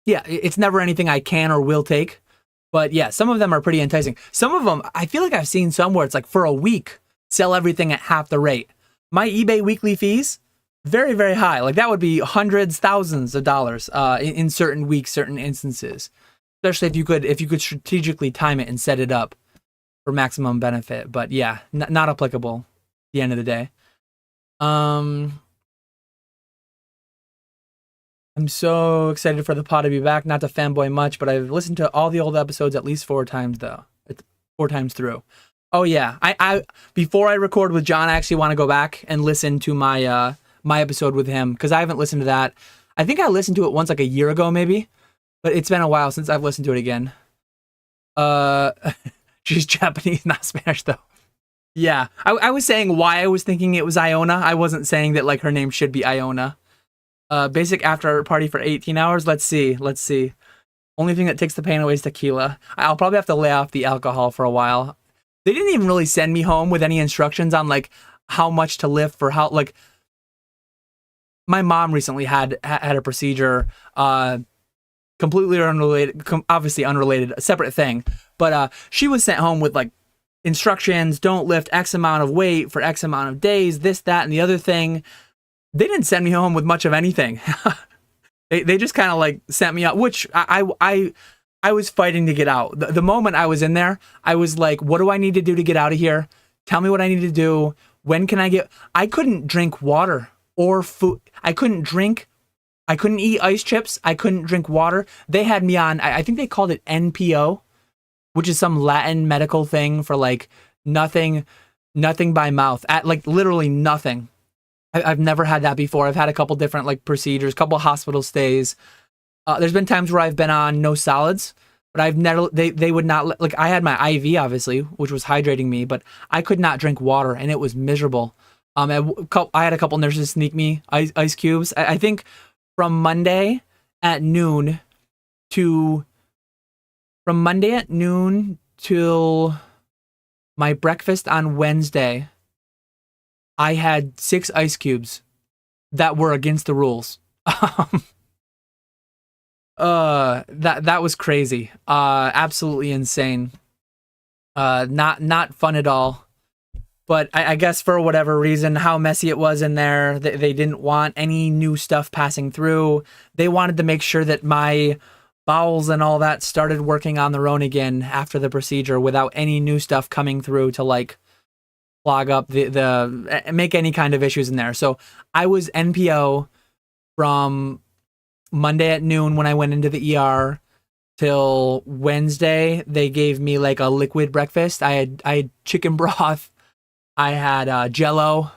Yeah, it's never anything I can or will take. But yeah, some of them are pretty enticing. Some of them, I feel like I've seen some where it's like for a week, sell everything at half the rate. My eBay weekly fees, very, very high. Like that would be hundreds, thousands of dollars in certain weeks, certain instances. Especially if you could strategically time it and set it up for maximum benefit. But yeah, not applicable at the end of the day. I'm so excited for the pod to be back. Not to fanboy much, but I've listened to all the old episodes at least 4 times though. 4 times through. Oh yeah, I before I record with John, I actually want to go back and listen to my my episode with him, because I haven't listened to that. I think I listened to it once like a year ago maybe, but it's been a while since I've listened to it again. She's Japanese, not Spanish though. Yeah, I was saying why I was thinking it was Iona. I wasn't saying that like her name should be Iona. Basic after party for 18 hours. Let's see. Only thing that takes the pain away is tequila. I'll probably have to lay off the alcohol for a while. They didn't even really send me home with any instructions on like how much to lift for how, like, my mom recently had a procedure, completely unrelated, obviously unrelated, a separate thing. But she was sent home with like instructions, don't lift X amount of weight for X amount of days, this, that, and the other thing. They didn't send me home with much of anything. They just kind of like sent me out, which I was fighting to get out. The moment I was in there, I was like, what do I need to do to get out of here? Tell me what I need to do. When can I couldn't drink water or food. I couldn't drink I couldn't eat ice chips. I couldn't drink water. They had me on, I think they called it NPO, which is some Latin medical thing for like nothing, nothing by mouth, at like literally nothing. I've never had that before. I've had a couple different like procedures, couple hospital stays. There's been times where I've been on no solids, but I've never, they would not, like I had my IV obviously, which was hydrating me, but I could not drink water and it was miserable. I had a couple nurses sneak me ice cubes. I think from Monday at noon to, from Monday at noon till my breakfast on Wednesday, I had 6 ice cubes that were against the rules. That was crazy. Absolutely insane. Not fun at all. But I guess for whatever reason, how messy it was in there, they didn't want any new stuff passing through. They wanted to make sure that my bowels and all that started working on their own again after the procedure without any new stuff coming through to like clog up the make any kind of issues in there. So I was NPO from Monday at noon when I went into the ER till Wednesday. They gave me like a liquid breakfast. I had chicken broth. I had Jello,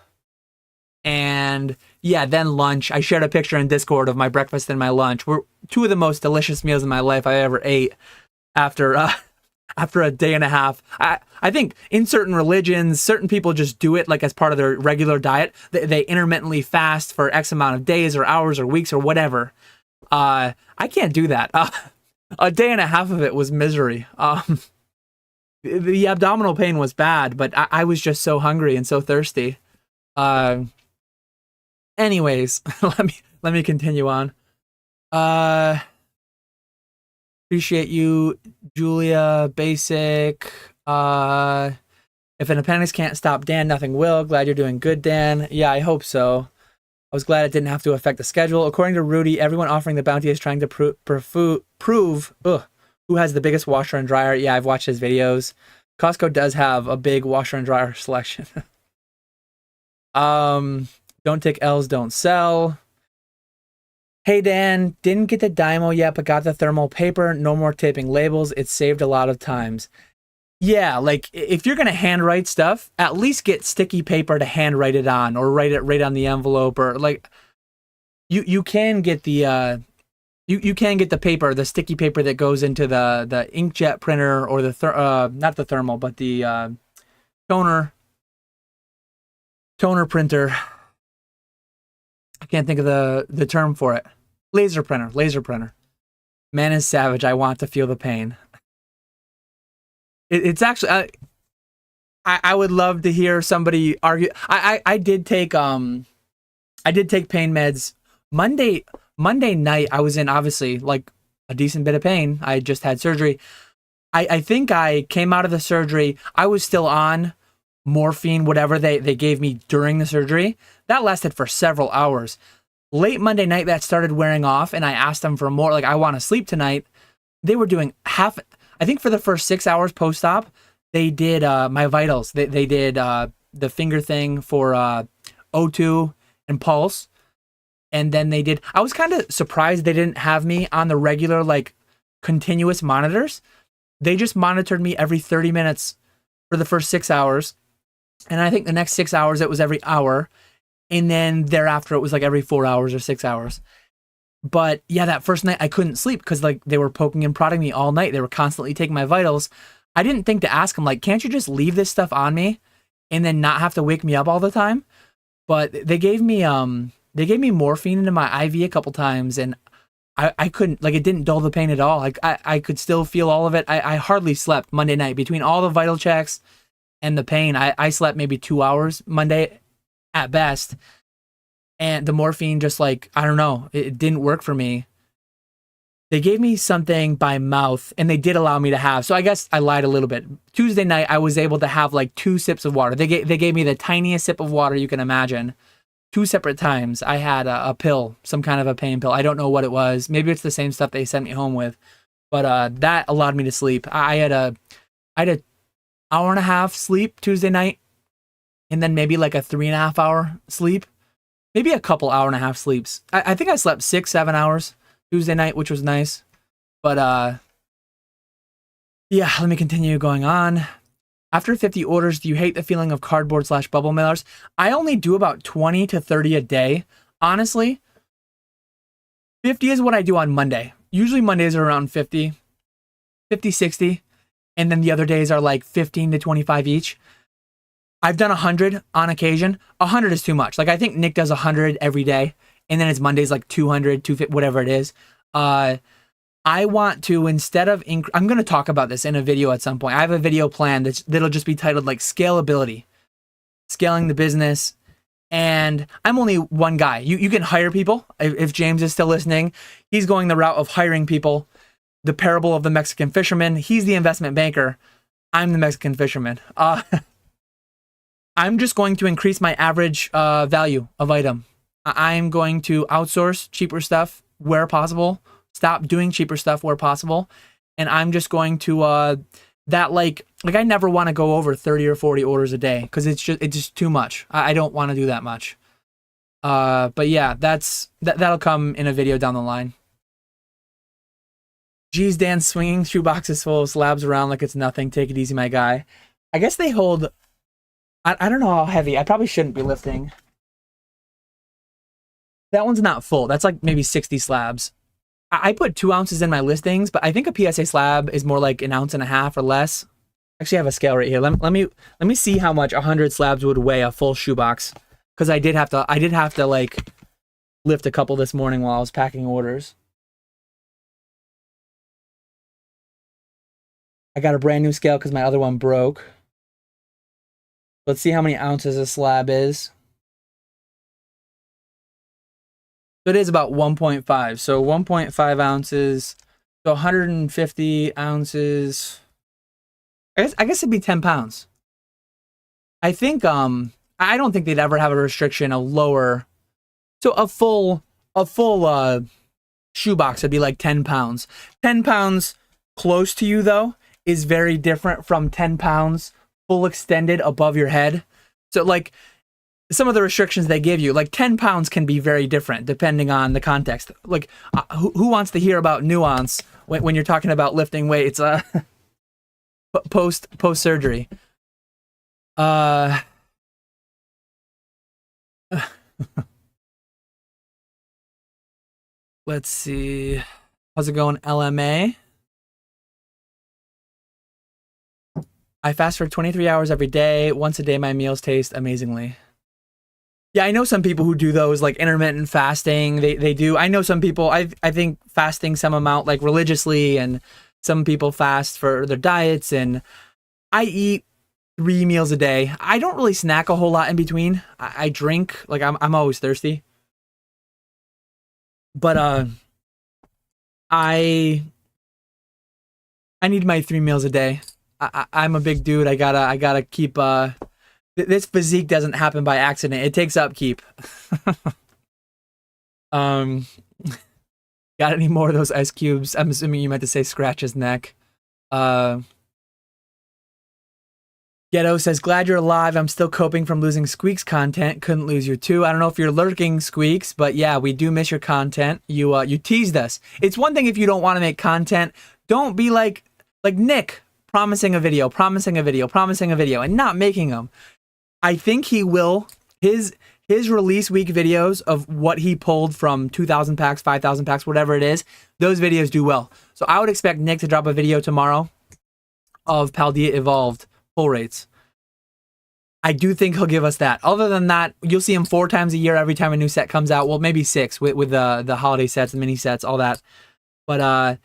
and yeah, then lunch. I shared a picture in Discord of my breakfast and my lunch. Were 2 of the most delicious meals in my life I ever ate after after a day and a half. I think in certain religions, certain people just do it like as part of their regular diet. They intermittently fast for X amount of days or hours or weeks or whatever. I can't do that. A day and a half of it was misery. The abdominal pain was bad, but I was just so hungry and so thirsty. Anyways, let me continue on. Appreciate you, Julia. Basic. If an appendix can't stop Dan, nothing will. Glad you're doing good, Dan. Yeah, I hope so. I was glad it didn't have to affect the schedule. According to Rudy, everyone offering the bounty is trying to prove who has the biggest washer and dryer. Yeah, I've watched his videos. Costco does have a big washer and dryer selection. Don't take L's, don't sell. Hey Dan, didn't get the Dymo yet, but got the thermal paper. No more taping labels. It saved a lot of times. Yeah, like if you're gonna handwrite stuff, at least get sticky paper to handwrite it on, or write it right on the envelope, or like you can get the you can get the paper, the sticky paper that goes into the inkjet printer, or the not the thermal, but the toner printer. I can't think of the term for it. Laser printer. Man is savage. I want to feel the pain. It's actually I would love to hear somebody argue. I did take pain meds Monday night. I was in obviously like a decent bit of pain. I had just had surgery. I think I came out of the surgery. I was still on morphine, whatever they gave me during the surgery. That lasted for several hours. Late Monday night, that started wearing off, and I asked them for more. Like, I want to sleep tonight. They were doing half. I think for the first 6 hours post-op, they did my vitals. They did the finger thing for O2 and pulse. And then they did, I was kind of surprised they didn't have me on the regular, like, continuous monitors. They just monitored me every 30 minutes for the first 6 hours. And I think the next 6 hours, it was every hour. And then thereafter, it was like every 4 hours or 6 hours. But yeah, that first night I couldn't sleep because like they were poking and prodding me all night. They were constantly taking my vitals. I didn't think to ask them, like, can't you just leave this stuff on me and then not have to wake me up all the time? But they gave me morphine into my IV a couple times, and I couldn't, like, it didn't dull the pain at all. Like I could still feel all of it. I hardly slept Monday night between all the vital checks and the pain. I slept maybe 2 hours Monday at best. And the morphine just, like, I don't know, it didn't work for me. They gave me something by mouth, and they did allow me to have, so I guess I lied a little bit. Tuesday night, I was able to have like 2 sips of water. They gave me the tiniest sip of water you can imagine. 2 separate times. I had a pill, some kind of a pain pill. I don't know what it was. Maybe it's the same stuff they sent me home with. But that allowed me to sleep. I had a hour and a half sleep Tuesday night, and then maybe like a 3.5 hour sleep maybe a couple hour and a half sleeps. I think I slept 6-7 hours Tuesday night, which was nice. But yeah, let me continue going on. After 50 orders, do you hate the feeling of cardboard/bubble mailers? I only do about 20 to 30 a day. Honestly, 50 is what I do on Monday. Usually Mondays are around 50, 60. And then the other days are like 15 to 25 each. I've done 100 on occasion. 100 is too much. Like I think Nick does 100 every day. And then his Mondays like 200, 250, whatever it is. I want to, instead of, I'm going to talk about this in a video at some point. I have a video plan that'll just be titled like scalability, scaling the business. And I'm only one guy. You can hire people. If James is still listening, he's going the route of hiring people. The parable of the Mexican fisherman. He's the investment banker. I'm the Mexican fisherman. I'm just going to increase my average value of item. I'm going to outsource cheaper stuff where possible. Stop doing cheaper stuff where possible. And I'm just going to like I never want to go over 30 or 40 orders a day because it's just too much. I don't want to do that much. But yeah, that'll come in a video down the line. Geez, Dan, swinging shoeboxes full of slabs around like it's nothing. Take it easy, my guy. I guess they hold, I don't know how heavy. I probably shouldn't be lifting. That one's not full. That's like maybe 60 slabs. I put 2 ounces in my listings, but I think a PSA slab is more like 1.5 ounces or less. Actually, I have a scale right here. Let me see how much 100 slabs would weigh a full shoebox, because I did have to like lift a couple this morning while I was packing orders. I got a brand new scale because my other one broke. Let's see how many ounces a slab is. So it is about 1.5. So 1.5 ounces. So 150 ounces. I guess it'd be 10 pounds. I think I don't think they'd ever have a restriction of lower. So a full shoebox would be like 10 pounds. 10 pounds close to you though is very different from 10 pounds full extended above your head. So like some of the restrictions they give you, like 10 pounds can be very different depending on the context. Like who wants to hear about nuance when you're talking about lifting weights post surgery? Let's see. How's it going, LMA? I fast for 23 hours every day. Once a day, my meals taste amazingly. Yeah, I know some people who do those, like intermittent fasting. They do. I know some people, I think fasting some amount, like religiously, and some people fast for their diets. And I eat 3 meals a day. I don't really snack a whole lot in between. I drink, like I'm always thirsty. But I need my 3 meals a day. I'm a big dude. I gotta keep. This physique doesn't happen by accident. It takes upkeep. Got any more of those ice cubes? I'm assuming you meant to say scratch his neck. Ghetto says, glad you're alive. I'm still coping from losing Squeaks content. Couldn't lose you too. I don't know if you're lurking, Squeaks, but yeah, we do miss your content. You teased us. It's one thing if you don't want to make content. Don't be like Nick, promising a video, and not making them. I think he will. His release week videos of what he pulled from 2,000 packs, 5,000 packs, whatever it is, those videos do well. So I would expect Nick to drop a video tomorrow of Paldea Evolved full rates. I do think he'll give us that. Other than that, you'll see him 4 times a year every time a new set comes out. Well, maybe 6 with the holiday sets, the mini sets, all that. But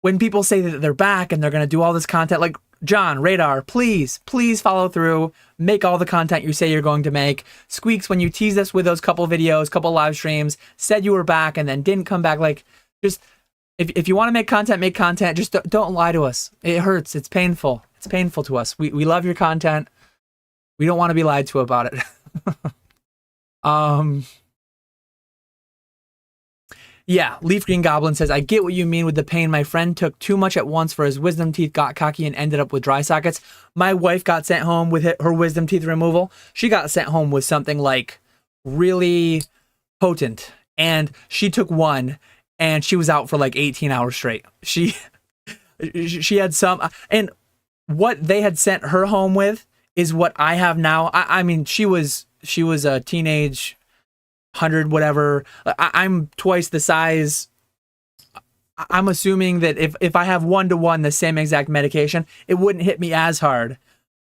when people say that they're back and they're going to do all this content, like John, Radar, please follow through. Make all the content you say you're going to make. Squeaks, when you teased us with those couple videos, couple live streams, said you were back and then didn't come back, like, just, if you want to make content, just don't lie to us. It hurts. It's painful. It's painful to us. We love your content. We don't want to be lied to about it. Yeah, Leaf Green Goblin says, I get what you mean with the pain. My friend took too much at once for his wisdom teeth, got cocky, and ended up with dry sockets. My wife got sent home with her wisdom teeth removal. She got sent home with something like really potent. And she took one and she was out for like 18 hours straight. She had some, and what they had sent her home with is what I have now. I mean, she was a teenage 100 whatever. I'm twice the size. I'm assuming that if I have 1-to-1 the same exact medication, it wouldn't hit me as hard.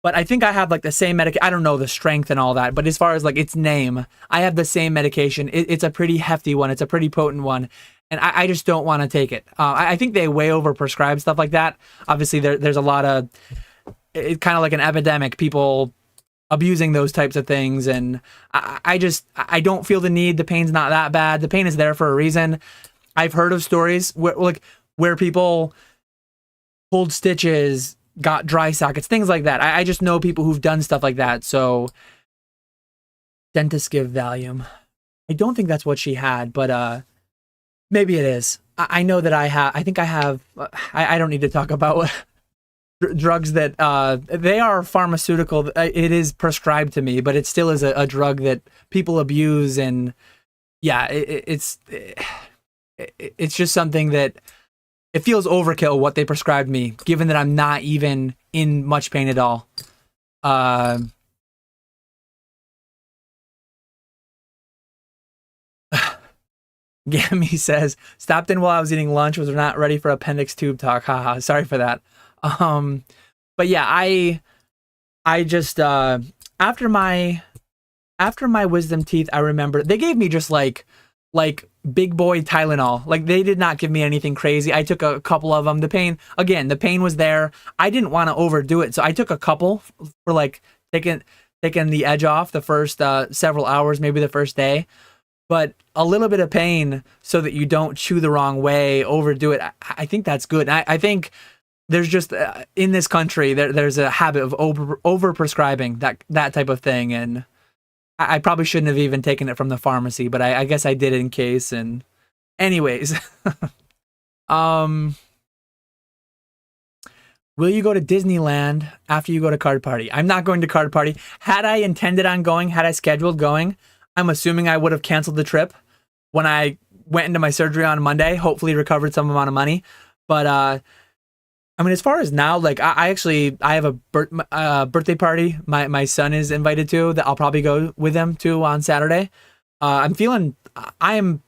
But I think I have like the same medication. I don't know the strength and all that, but as far as like its name, I have the same medication. It's a pretty hefty one. It's a pretty potent one. And I just don't want to take it. I think they way over prescribe stuff like that. Obviously, there's a lot of, it's kind of like an epidemic, people abusing those types of things. And I don't feel the need. The pain's not that bad. The pain is there for a reason. I've heard of stories where people pulled stitches, got dry sockets, things like that. I just know people who've done stuff like that. So dentists give Valium. I don't think that's what she had, but maybe it is. I know that I think I have, I don't need to talk about drugs that, they are pharmaceutical. It is prescribed to me, but it still is a drug that people abuse. And yeah, it's just something that it feels overkill what they prescribed me, given that I'm not even in much pain at all. Gammy says, stopped in while I was eating lunch, was not ready for appendix tube talk. Haha, sorry for that. But yeah, I just, after my wisdom teeth, I remember they gave me just like big boy Tylenol. Like they did not give me anything crazy. I took a couple of them. The pain was there. I didn't want to overdo it. So I took a couple for like taking the edge off the first several hours, maybe the first day. But a little bit of pain so that you don't chew the wrong way, overdo it. I think that's good. I think there's just in this country there's a habit of over prescribing that type of thing, and I probably shouldn't have even taken it from the pharmacy, but I guess I did in case. And anyways, will you go to Disneyland after you go to Card Party? I'm not going to Card Party. Had I intended on going, had I scheduled going, I'm assuming I would have canceled the trip when I went into my surgery on Monday, hopefully recovered some amount of money. But I mean, as far as now, like I have a birthday party my son is invited to that I'll probably go with him to on Saturday. I am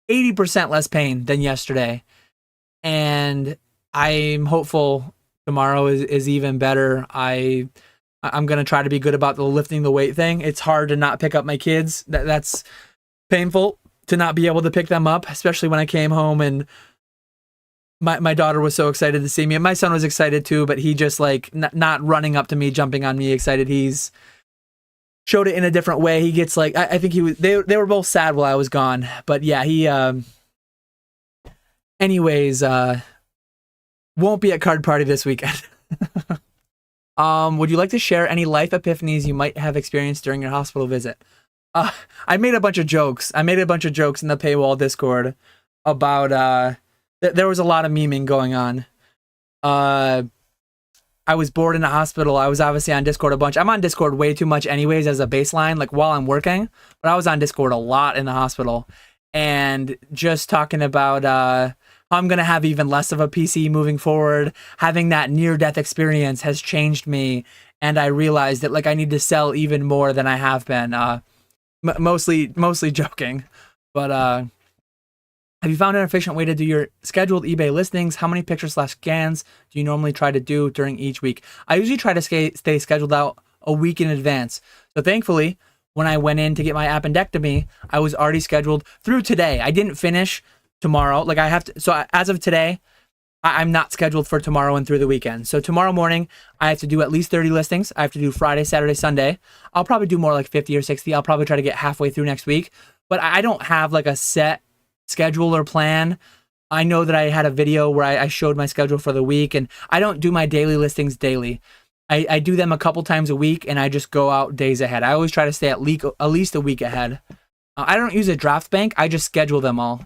80% less pain than yesterday, and I'm hopeful tomorrow is even better. I'm gonna try to be good about the lifting the weight thing. It's hard to not pick up my kids. That's painful to not be able to pick them up, especially when I came home and my daughter was so excited to see me, and my son was excited too, but he just like not running up to me, jumping on me excited. He's showed it in a different way. He gets like, I think they were both sad while I was gone, but yeah, he anyways, won't be at Card Party this weekend. Would you like to share any life epiphanies you might have experienced during your hospital visit? I made a bunch of jokes. I made a bunch of jokes in the paywall Discord about there was a lot of memeing going on. I was bored in the hospital. I was obviously on Discord a bunch. I'm on Discord way too much anyways as a baseline, like while I'm working, but I was on Discord a lot in the hospital and just talking about how I'm going to have even less of a PC moving forward. Having that near-death experience has changed me, and I realized that like I need to sell even more than I have been. Mostly joking, but have you found an efficient way to do your scheduled eBay listings? How many pictures/scans do you normally try to do during each week? I usually try to stay scheduled out a week in advance. So thankfully, when I went in to get my appendectomy, I was already scheduled through today. I didn't finish tomorrow. Like I have to, so as of today, I'm not scheduled for tomorrow and through the weekend. So tomorrow morning, I have to do at least 30 listings. I have to do Friday, Saturday, Sunday. I'll probably do more like 50 or 60. I'll probably try to get halfway through next week. But I don't have like a set schedule or plan. I know that I had a video where I showed my schedule for the week, and I don't do my daily listings daily. I do them a couple times a week, and I just go out days ahead. I always try to stay at least a week ahead. I don't use a draft bank. I just schedule them all.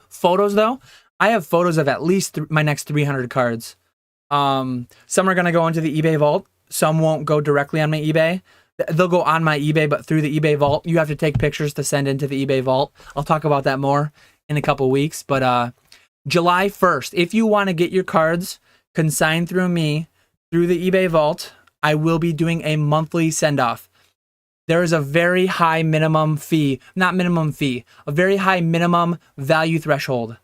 Photos, though, I have photos of at least my next 300 cards. Some are going to go into the eBay vault. Some won't go directly on my eBay. They'll go on my eBay, but through the eBay vault. You have to take pictures to send into the eBay vault. I'll talk about that more in a couple weeks. But July 1st, if you want to get your cards consigned through me, through the eBay vault, I will be doing a monthly send-off. There is a very high minimum fee, not minimum fee, a very high minimum value threshold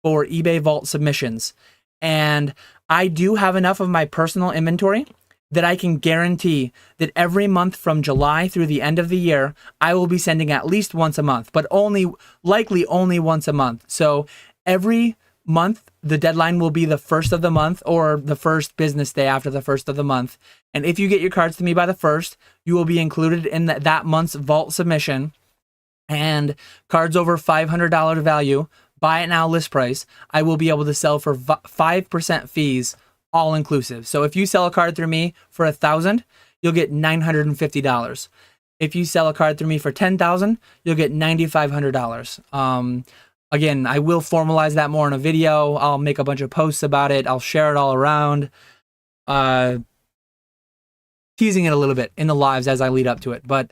for eBay vault submissions. And I do have enough of my personal inventory that I can guarantee that every month from July through the end of the year, I will be sending at least once a month, but likely only once a month. So every month, the deadline will be the first of the month or the first business day after the first of the month. And if you get your cards to me by the first, you will be included in that month's vault submission. And cards over $500 value, buy it now list price, I will be able to sell for 5% fees, all inclusive. So if you sell a card through me for $1,000, you'll get $950. If you sell a card through me for $10,000, you'll get $9,500. Again, I will formalize that more in a video. I'll make a bunch of posts about it. I'll share it all around. Teasing it a little bit in the lives as I lead up to it. But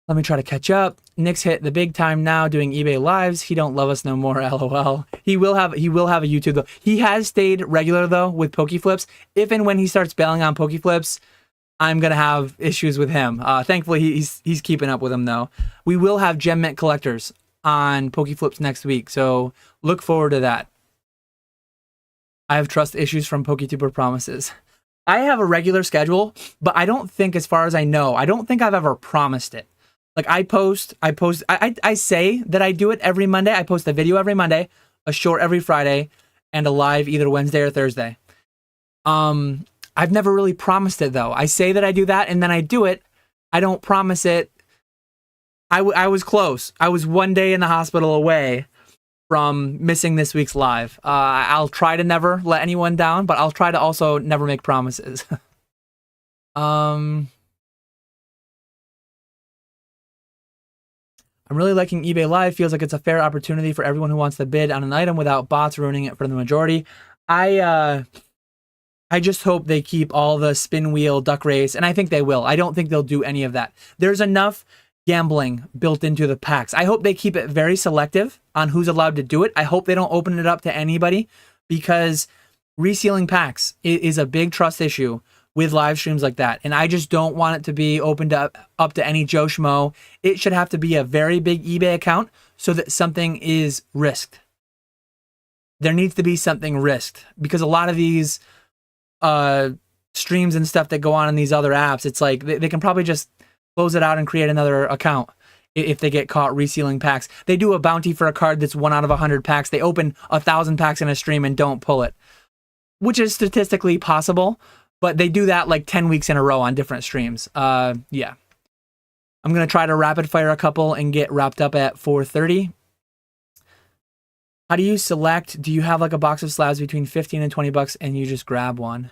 let me try to catch up. Nick's hit the big time now doing eBay lives. He don't love us no more, LOL. He will have a YouTube though. He has stayed regular though with PokeFlips. If and when he starts bailing on PokeFlips, I'm gonna have issues with him. Thankfully, he's keeping up with them though. We will have Gem Mint collectors on PokeFlips next week, so look forward to that. I have trust issues from PokeTuber promises. I have a regular schedule, but I don't think, as far as I know, I don't think I've ever promised it. Like I say that I do it every Monday. I post a video every Monday, a short every Friday, and a live either Wednesday or Thursday. I've never really promised it though. I say that I do that and then I do it. I don't promise it. I was close. I was one day in the hospital away from missing this week's live. I'll try to never let anyone down, but I'll try to also never make promises. I'm really liking eBay Live. Feels like it's a fair opportunity for everyone who wants to bid on an item without bots ruining it for the majority. I just hope they keep all the spin wheel, duck race, and I think they will. I don't think they'll do any of that. There's enough gambling built into the packs. I hope they keep it very selective on who's allowed to do it. I hope they don't open it up to anybody, because resealing packs is a big trust issue with live streams like that. And I just don't want it to be opened up to any Joe Schmo. It should have to be a very big eBay account so that something is risked. There needs to be something risked, because a lot of these streams and stuff that go on in these other apps, it's like they can probably just close it out and create another account if they get caught resealing packs. They do a bounty for a card that's 1 out of 100 packs. They open 1,000 packs in a stream and don't pull it, which is statistically possible, but they do that like 10 weeks in a row on different streams. Yeah. I'm going to try to rapid fire a couple and get wrapped up at 4:30. How do you select? Do you have like a box of slabs between 15 and 20 bucks and you just grab one?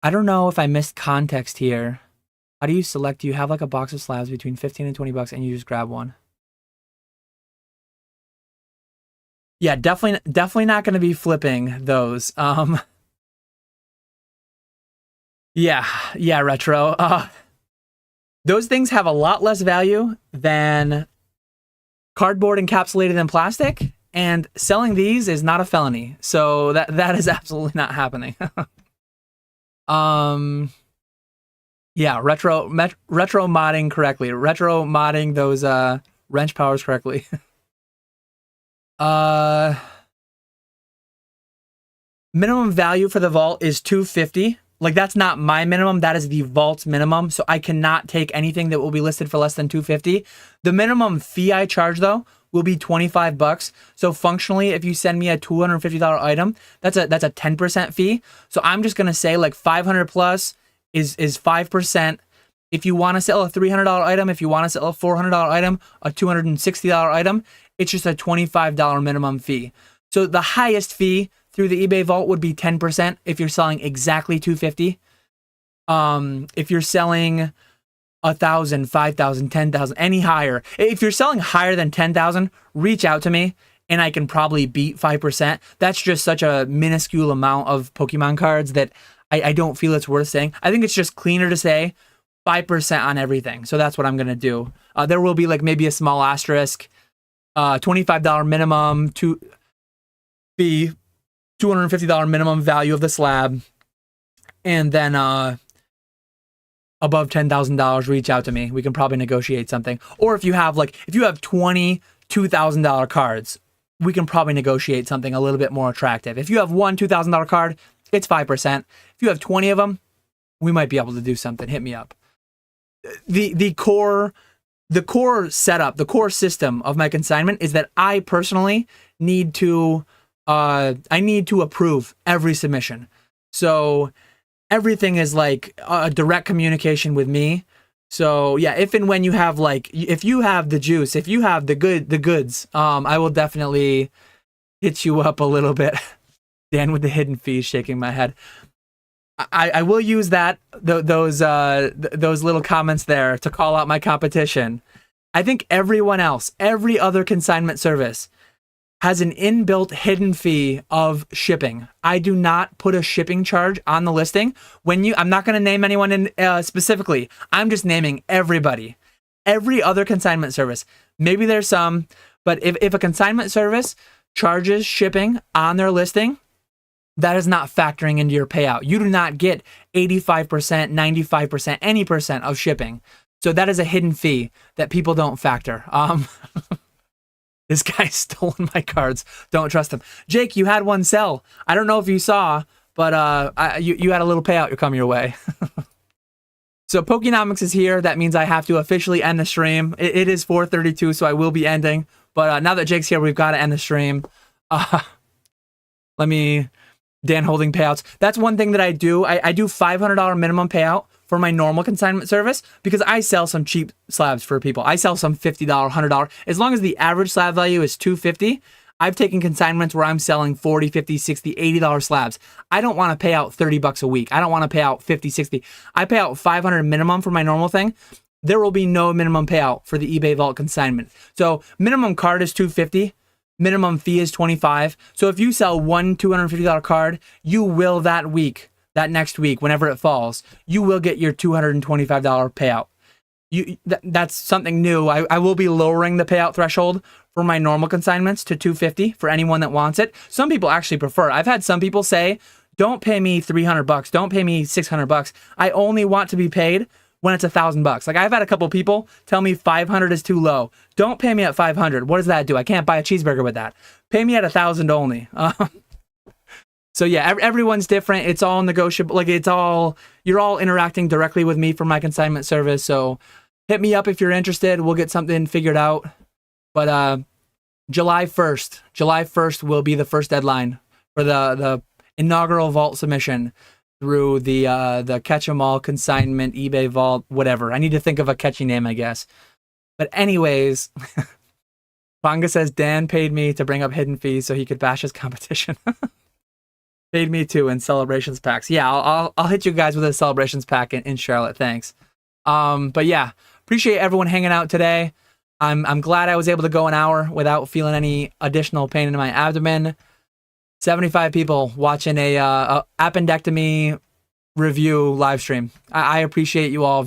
I don't know if I missed context here. How do you select? Do you have like a box of slabs between 15 and 20 bucks and you just grab one? Yeah, definitely not going to be flipping those. Yeah, Retro. Those things have a lot less value than cardboard encapsulated in plastic, and selling these is not a felony. So that is absolutely not happening. Yeah, retro modding correctly. Retro modding those wrench powers correctly. Minimum value for the vault is $250. Like, that's not my minimum, that is the vault's minimum. So I cannot take anything that will be listed for less than $250. The minimum fee I charge though will be 25 bucks. So functionally, if you send me a $250 item, that's a 10% fee. So I'm just gonna say like 500 plus is 5%. If you want to sell a $300 item, if you want to sell a $400 item, a $260 item, it's just a $25 minimum fee. So the highest fee through the eBay vault would be 10% if you're selling exactly $250. If you're selling 1,000, 5,000, 10,000, any higher, if you're selling higher than 10,000, reach out to me and I can probably beat 5%. That's just such a minuscule amount of Pokemon cards that I don't feel it's worth saying. I think it's just cleaner to say 5% on everything. So that's what I'm gonna do. There will be like maybe a small asterisk, $25 minimum to be $250 minimum value of the slab, and then above $10,000, reach out to me. We can probably negotiate something. Or if you have 20 $2,000 cards, we can probably negotiate something a little bit more attractive. If you have one $2,000 card, it's 5%. If you have 20 of them, we might be able to do something. Hit me up. The core setup, the core system of my consignment is that I personally need to approve every submission. So everything is like a direct communication with me. So yeah, if and when you have if you have the juice, if you have the goods, I will definitely hit you up a little bit. Dan with the hidden fees, shaking my head. I will use those little comments there to call out my competition. I think everyone else, every other consignment service has an inbuilt hidden fee of shipping. I do not put a shipping charge on the listing. I'm not going to name anyone specifically. I'm just naming everybody. Every other consignment service. Maybe there's some, but if a consignment service charges shipping on their listing, that is not factoring into your payout. You do not get 85%, 95%, any percent of shipping. So that is a hidden fee that people don't factor. This guy's stolen my cards. Don't trust him. Jake, you had one sell. I don't know if you saw, but you had a little payout come your way. So Pokenomics is here. That means I have to officially end the stream. It is 4:32, so I will be ending. But now that Jake's here, we've got to end the stream. Dan holding payouts. That's one thing that I do. I do $500 minimum payout for my normal consignment service because I sell some cheap slabs for people. I sell some $50, $100. As long as the average slab value is $250, I've taken consignments where I'm selling $40, $50, $60, $80 slabs. I don't want to pay out $30 a week. I don't want to pay out $50, $60. I pay out $500 minimum for my normal thing. There will be no minimum payout for the eBay Vault consignment. So minimum card is $250. Minimum fee is $25. So if you sell one $250 card, you will that next week, whenever it falls, you will get your $225 payout. That's something new. I will be lowering the payout threshold for my normal consignments to $250 for anyone that wants it. Some people actually prefer. I've had some people say, don't pay me $300, don't pay me $600. I only want to be paid when it's $1,000. Like I've had a couple people tell me 500 is too low. Don't pay me at 500. What does that do? I can't buy a cheeseburger with that. Pay me at 1,000 only. So yeah, everyone's different. It's all negotiable. You're all interacting directly with me for my consignment service. So hit me up if you're interested. We'll get something figured out. But July 1st will be the first deadline for the inaugural vault submission through the Catch 'em All consignment, eBay Vault, whatever. I need to think of a catchy name, I guess. But anyways, Panga says Dan paid me to bring up hidden fees so he could bash his competition. Paid me too in celebrations packs. Yeah, I'll hit you guys with a celebrations pack in Charlotte. Thanks. But yeah, appreciate everyone hanging out today. I'm glad I was able to go an hour without feeling any additional pain in my abdomen. 75 people watching a appendectomy review live stream. I appreciate you all.